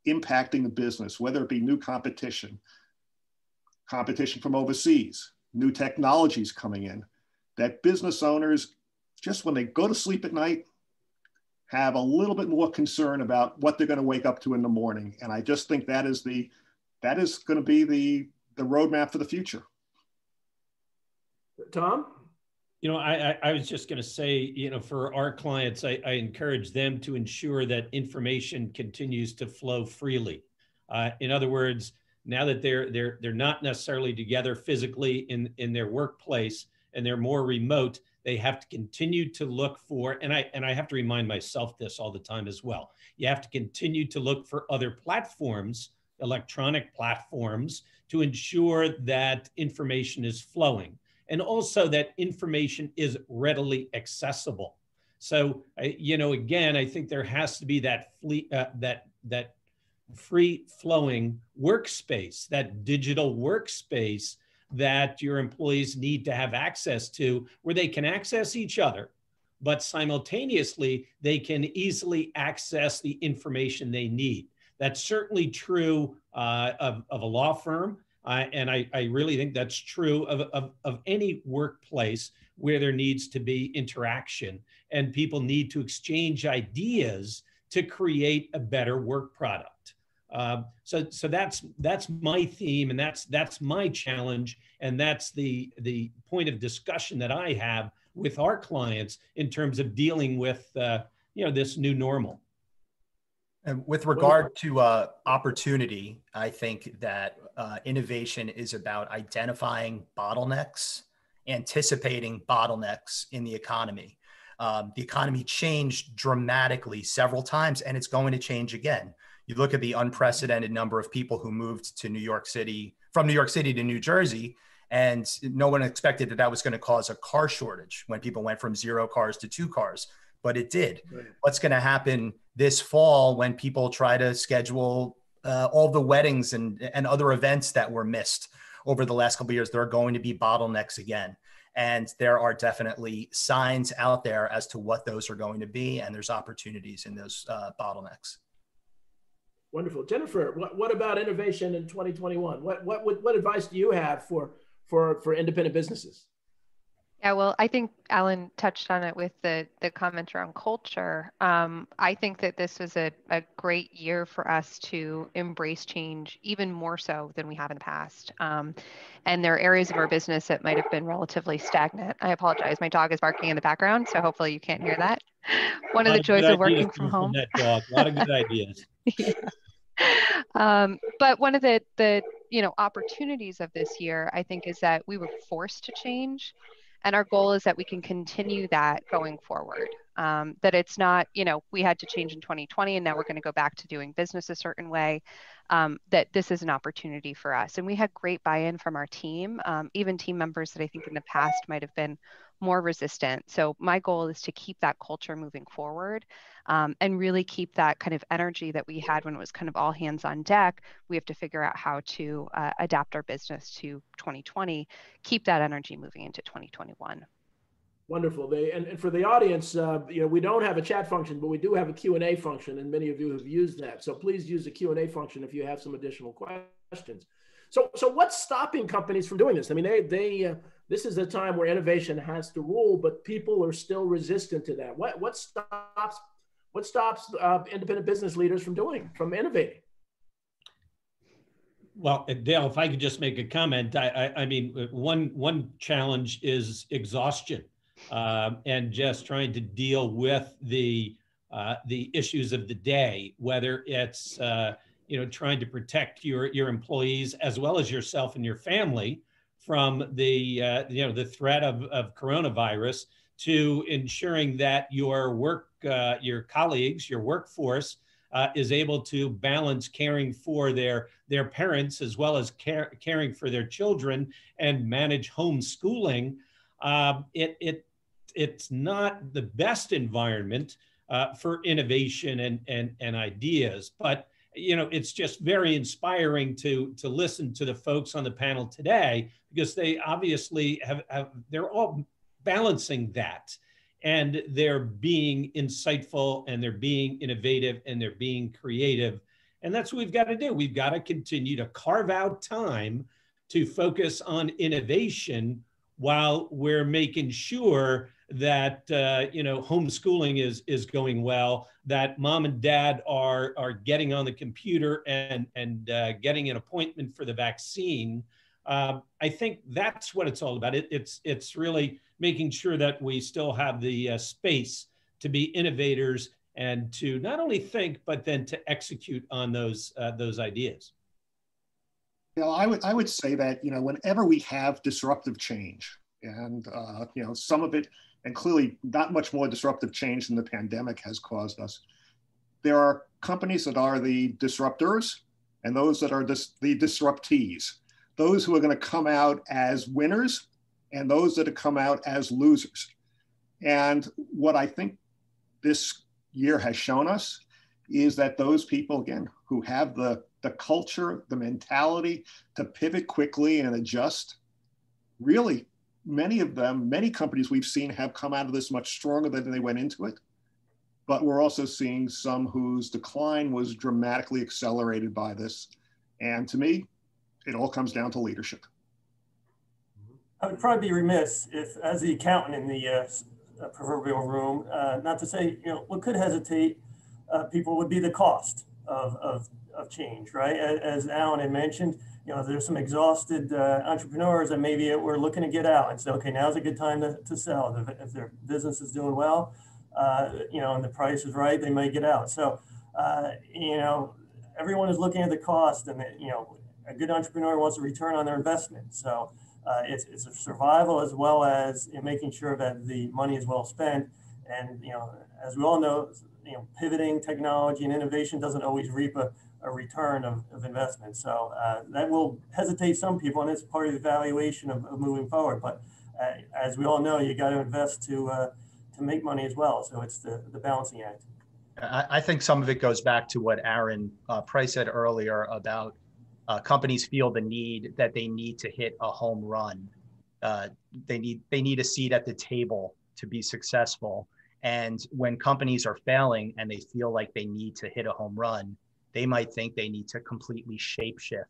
impacting the business, whether it be new competition from overseas, new technologies coming in, that business owners, just when they go to sleep at night, have a little bit more concern about what they're going to wake up to in the morning. And I just think that is going to be the roadmap for the future. Tom? You know, I was just going to say, you know, for our clients, I encourage them to ensure that information continues to flow freely. In other words, now that they're not necessarily together physically in their workplace and they're more remote, they have to continue to look for, and I have to remind myself this all the time as well. You have to continue to look for other platforms, electronic platforms, to ensure that information is flowing. And also that information is readily accessible. So, you know, again, I think there has to be that that free-flowing workspace, that digital workspace that your employees need to have access to, where they can access each other, but simultaneously they can easily access the information they need. That's certainly true of a law firm. And I really think that's true of any workplace where there needs to be interaction and people need to exchange ideas to create a better work product. So that's my theme, and that's my challenge, and that's the point of discussion that I have with our clients in terms of dealing with you know, this new normal. And with regard to opportunity, I think that innovation is about identifying bottlenecks, anticipating bottlenecks in the economy. The economy changed dramatically several times, and it's going to change again. You look at the unprecedented number of people who moved to New York City, from New York City to New Jersey, and no one expected that was going to cause a car shortage when people went from 0 cars to 2 cars. But it did. Right. What's going to happen this fall when people try to schedule all the weddings and other events that were missed over the last couple of years? There are going to be bottlenecks again. And there are definitely signs out there as to what those are going to be. And there's opportunities in those bottlenecks. Wonderful. Jennifer, what about innovation in 2021? What advice do you have for independent businesses? Yeah, well, I think Alan touched on it with the comment around culture. I think that this was a great year for us to embrace change even more so than we have in the past. And there are areas of our business that might have been relatively stagnant. I apologize. My dog is barking in the background, so hopefully you can't hear that. One of the joys of working from home. That dog. A lot of good ideas. Yeah. But one of the opportunities of this year, I think, is that we were forced to change. And our goal is that we can continue that going forward. That it's not, we had to change in 2020 and now we're going to go back to doing business a certain way. That this is an opportunity for us. And we had great buy-in from our team, even team members that I think in the past might have been more resistant. So my goal is to keep that culture moving forward and really keep that kind of energy that we had when it was kind of all hands on deck. We have to figure out how to adapt our business to 2020, keep that energy moving into 2021. Wonderful. And for the audience, we don't have a chat function, but we do have a Q&A function, and many of you have used that. So please use the Q&A function if you have some additional questions. So what's stopping companies from doing this? I mean, this is a time where innovation has to rule, but people are still resistant to that. What stops independent business leaders from innovating? Well, Dale, if I could just make a comment, I mean, one challenge is exhaustion. And just trying to deal with the issues of the day, whether it's trying to protect your employees as well as yourself and your family from the the threat of coronavirus to ensuring that your colleagues, your workforce is able to balance caring for their parents as well as caring for their children and manage homeschooling. It's not the best environment for innovation and ideas, but it's just very inspiring to listen to the folks on the panel today, because they obviously they're all balancing that, and they're being insightful, and they're being innovative, and they're being creative. And that's what we've got to do. We've got to continue to carve out time to focus on innovation while we're making sure that homeschooling is going well, that mom and dad are getting on the computer and getting an appointment for the vaccine. I think that's what it's all about. It's really making sure that we still have the space to be innovators and to not only think, but then to execute on those ideas. I would say that, whenever we have disruptive change, and, some of it, and clearly not much more disruptive change than the pandemic has caused us, there are companies that are the disruptors and those that are the disruptees, those who are going to come out as winners and those that have come out as losers. And what I think this year has shown us is that those people, again, who have the culture, the mentality to pivot quickly and adjust, really, many of them, many companies we've seen have come out of this much stronger than they went into it. But we're also seeing some whose decline was dramatically accelerated by this. And to me, it all comes down to leadership. I would probably be remiss if, as the accountant in the proverbial room, not to say, what could hesitate people would be the cost of change, right? As Alan had mentioned, there's some exhausted entrepreneurs that maybe we're looking to get out and say, okay, now's a good time to sell. If their business is doing well, and the price is right, they might get out. So, everyone is looking at the cost, and a good entrepreneur wants a return on their investment. So it's a survival as well as making sure that the money is well spent. And, as we all know, pivoting technology and innovation doesn't always reap a return of investment. So that will hesitate some people, and it's part of the evaluation of moving forward. But as we all know, you got to invest to make money as well. So it's the balancing act. I think some of it goes back to what Aaron Price said earlier about companies feel the need that they need to hit a home run. They need a seat at the table to be successful. And when companies are failing and they feel like they need to hit a home run, they might think they need to completely shapeshift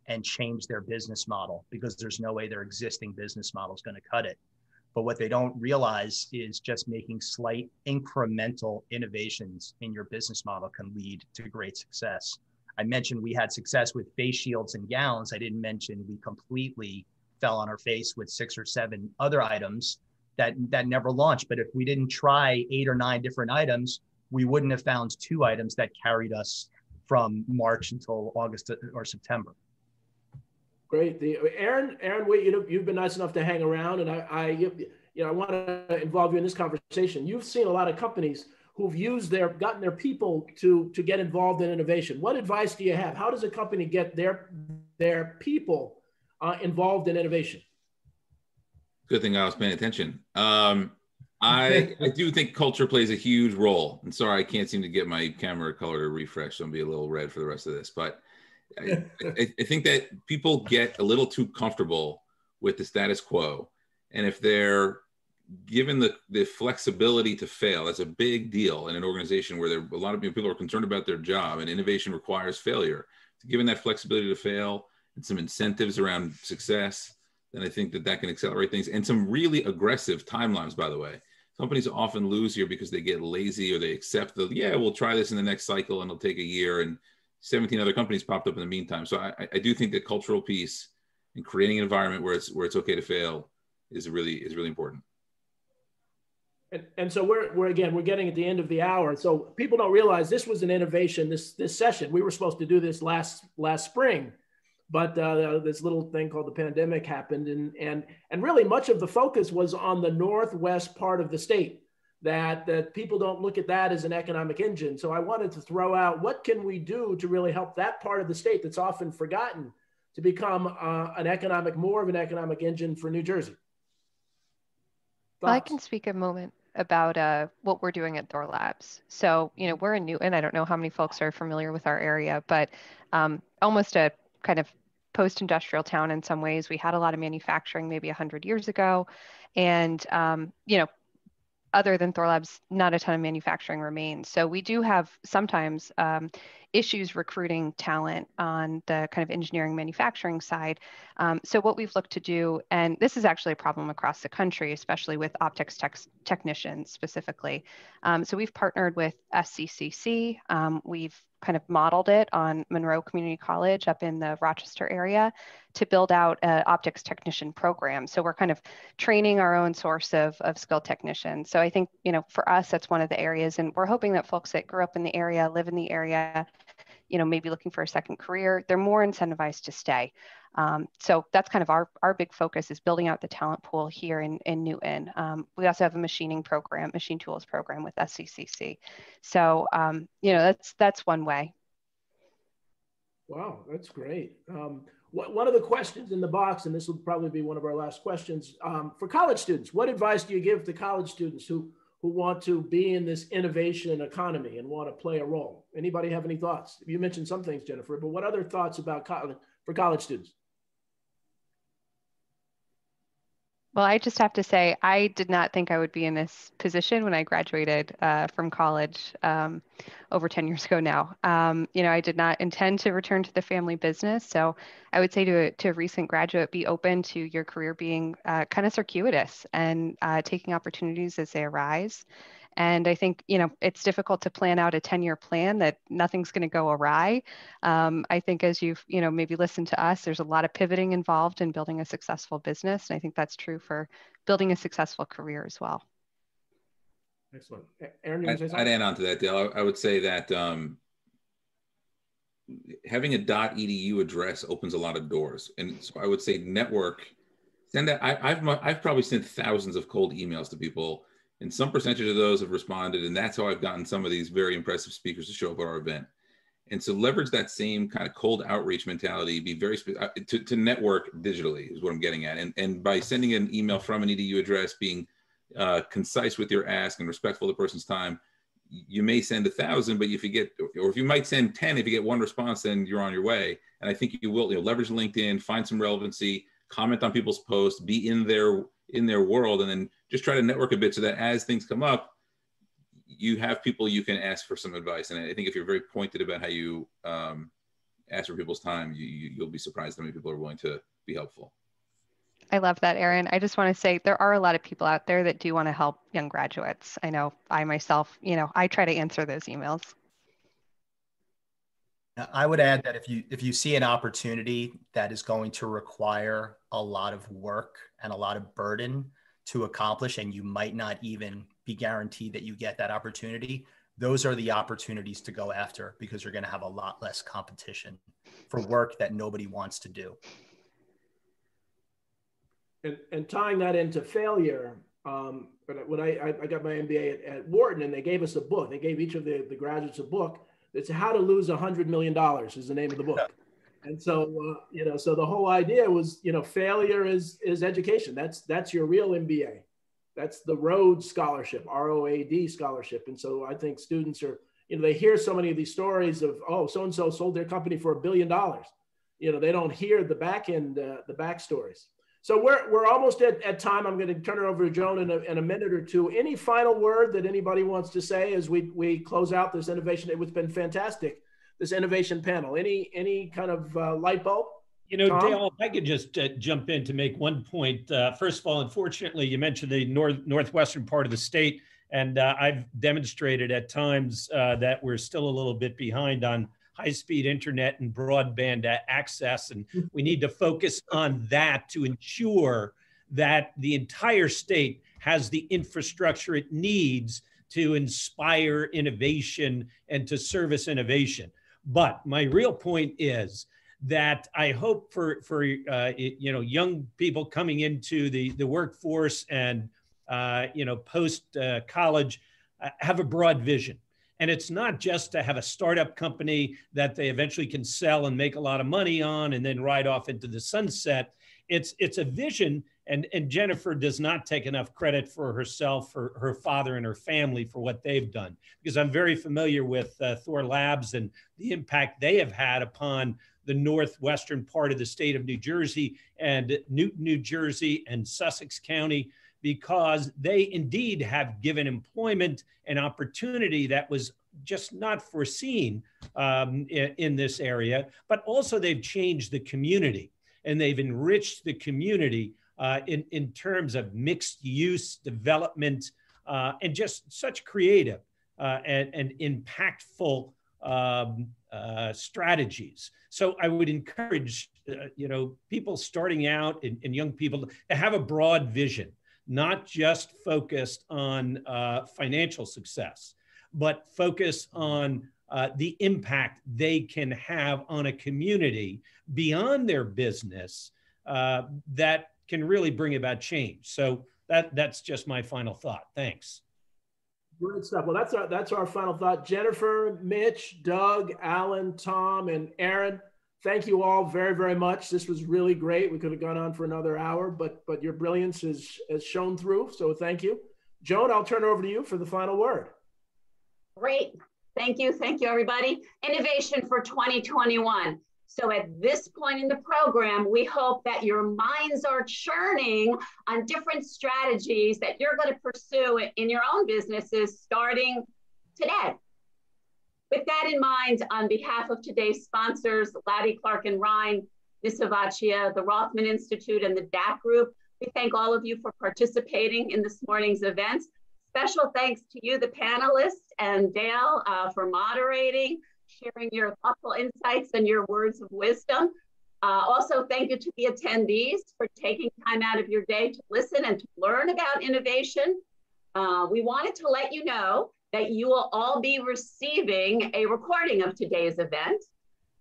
and change their business model, because there's no way their existing business model is going to cut it. But what they don't realize is just making slight incremental innovations in your business model can lead to great success. I mentioned we had success with face shields and gowns. I didn't mention we completely fell on our face with 6 or 7 other items that never launched. But if we didn't try 8 or 9 different items, we wouldn't have found 2 items that carried us from March until August or September. Great. Aaron, you've been nice enough to hang around, and I want to involve you in this conversation. You've seen a lot of companies who've gotten their people to get involved in innovation. What advice do you have? How does a company get their people involved in innovation? Good thing I was paying attention. I do think culture plays a huge role. And sorry, I can't seem to get my camera color to refresh, so I'm gonna be a little red for the rest of this. But I think that people get a little too comfortable with the status quo. And if they're given the flexibility to fail, that's a big deal in an organization where a lot of people are concerned about their job, and innovation requires failure. Given that flexibility to fail and some incentives around success, then I think that can accelerate things. And some really aggressive timelines, by the way. Companies often lose here because they get lazy, or they accept we'll try this in the next cycle and it'll take a year, and 17 other companies popped up in the meantime. So I do think the cultural piece and creating an environment where it's okay to fail is really important. And so we're getting at the end of the hour. So people don't realize this was an innovation, this session. We were supposed to do this last spring, but this little thing called the pandemic happened, and really much of the focus was on the northwest part of the state. That people don't look at that as an economic engine. So I wanted to throw out, what can we do to really help that part of the state that's often forgotten to become more of an economic engine for New Jersey? Well, I can speak a moment about what we're doing at Thorlabs. So, we're in Newton. I don't know how many folks are familiar with our area, but almost a kind of post-industrial town in some ways. We had a lot of manufacturing maybe 100 years ago. And, other than Thorlabs, not a ton of manufacturing remains. So we do have sometimes issues recruiting talent on the kind of engineering manufacturing side. So what we've looked to do, and this is actually a problem across the country, especially with optics technicians specifically. So we've partnered with SCCC. We've kind of modeled it on Monroe Community College up in the Rochester area to build out an optics technician program. So we're kind of training our own source of skilled technicians. So I think, for us, that's one of the areas, and we're hoping that folks that grew up in the area, live in the area, maybe looking for a second career, they're more incentivized to stay. So that's kind of our big focus, is building out the talent pool here in Newton. We also have a machine tools program with SCCC. So, that's one way. Wow, that's great. One of the questions in the box, and this will probably be one of our last questions, for college students, what advice do you give to college students who want to be in this innovation economy and want to play a role? Anybody have any thoughts? You mentioned some things, Jennifer, but what other thoughts about for college students? Well, I just have to say, I did not think I would be in this position when I graduated from college over 10 years ago now. I did not intend to return to the family business. So I would say to a recent graduate, be open to your career being kind of circuitous and taking opportunities as they arise. And I think, it's difficult to plan out a 10-year plan that nothing's going to go awry. I think as you've, maybe listened to us, there's a lot of pivoting involved in building a successful business. And I think that's true for building a successful career as well. Excellent. Aaron, you want to say I'd add on to that, Dale. I would say that having a .edu address opens a lot of doors. And so I would say network, send that. I've probably sent thousands of cold emails to people, and some percentage of those have responded. And that's how I've gotten some of these very impressive speakers to show up at our event. And so leverage that same kind of cold outreach mentality, be very to network digitally is what I'm getting at. And by sending an email from an EDU address, being concise with your ask and respectful of the person's time, you may send 1,000, but if you might send 10, if you get one response, then you're on your way. And I think you will, leverage LinkedIn, find some relevancy, comment on people's posts, be in their world, and then just try to network a bit so that as things come up, you have people you can ask for some advice. And I think if you're very pointed about how you ask for people's time, you'll be surprised how many people are willing to be helpful. I love that, Aaron. I just want to say there are a lot of people out there that do want to help young graduates. I know I myself, I try to answer those emails. I would add that if you see an opportunity that is going to require a lot of work and a lot of burden to accomplish, and you might not even be guaranteed that you get that opportunity, those are the opportunities to go after, because you're going to have a lot less competition for work that nobody wants to do. And tying that into failure, when I got my MBA at Wharton, and they gave us a book. They gave each of the graduates a book. It's How to Lose $100 Million is the name of the book. And so, so the whole idea was, failure is education. That's your real MBA. That's the Rhodes Scholarship, ROAD scholarship. And so I think students are, they hear so many of these stories of, oh, so-and-so sold their company for $1 billion. They don't hear the back end, the backstories. So we're almost at time. I'm going to turn it over to Joan in a minute or two. Any final word that anybody wants to say as we close out this innovation? It's been fantastic, this innovation panel. Any kind of light bulb? Tom? Dale, if I could just jump in to make one point. First of all, unfortunately, you mentioned the northwestern part of the state, and I've demonstrated at times that we're still a little bit behind on high-speed internet and broadband access. And we need to focus on that to ensure that the entire state has the infrastructure it needs to inspire innovation and to service innovation. But my real point is that I hope for young people coming into the workforce and post college have a broad vision. And it's not just to have a startup company that they eventually can sell and make a lot of money on and then ride off into the sunset. It's a vision, and Jennifer does not take enough credit for herself, for her father and her family for what they've done, because I'm very familiar with Thorlabs and the impact they have had upon the northwestern part of the state of New Jersey and Newton, New Jersey and Sussex County, because they indeed have given employment and opportunity that was just not foreseen in this area, but also they've changed the community and they've enriched the community in terms of mixed use development and just such creative and impactful strategies. So I would encourage people starting out and young people to have a broad vision, not just focused on financial success, but focus on the impact they can have on a community beyond their business that can really bring about change. So that's just my final thought. Thanks. Great stuff. Well, that's our final thought. Jennifer, Mitch, Doug, Alan, Tom, and Aaron, thank you all very, very much. This was really great. We could have gone on for another hour, but your brilliance has shown through. So thank you. Joan, I'll turn it over to you for the final word. Great. Thank you. Thank you, everybody. Innovation for 2021. So at this point in the program, we hope that your minds are churning on different strategies that you're going to pursue in your own businesses starting today. With that in mind, on behalf of today's sponsors, Laddey, Clark & Ryan, Nisivoccia, the Rothman Institute, and the DAC Group, we thank all of you for participating in this morning's event. Special thanks to you, the panelists, and Dale for moderating, sharing your thoughtful insights and your words of wisdom. Also, thank you to the attendees for taking time out of your day to listen and to learn about innovation. We wanted to let you know that you will all be receiving a recording of today's event.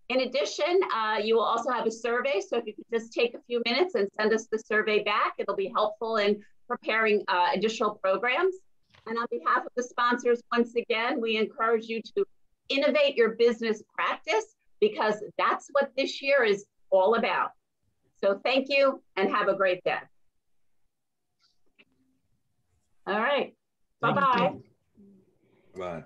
In addition, you will also have a survey, so if you could just take a few minutes and send us the survey back, it'll be helpful in preparing additional programs. And on behalf of the sponsors, once again, we encourage you to innovate your business practice, because that's what this year is all about. So thank you and have a great day. All right. Bye-bye. Bye.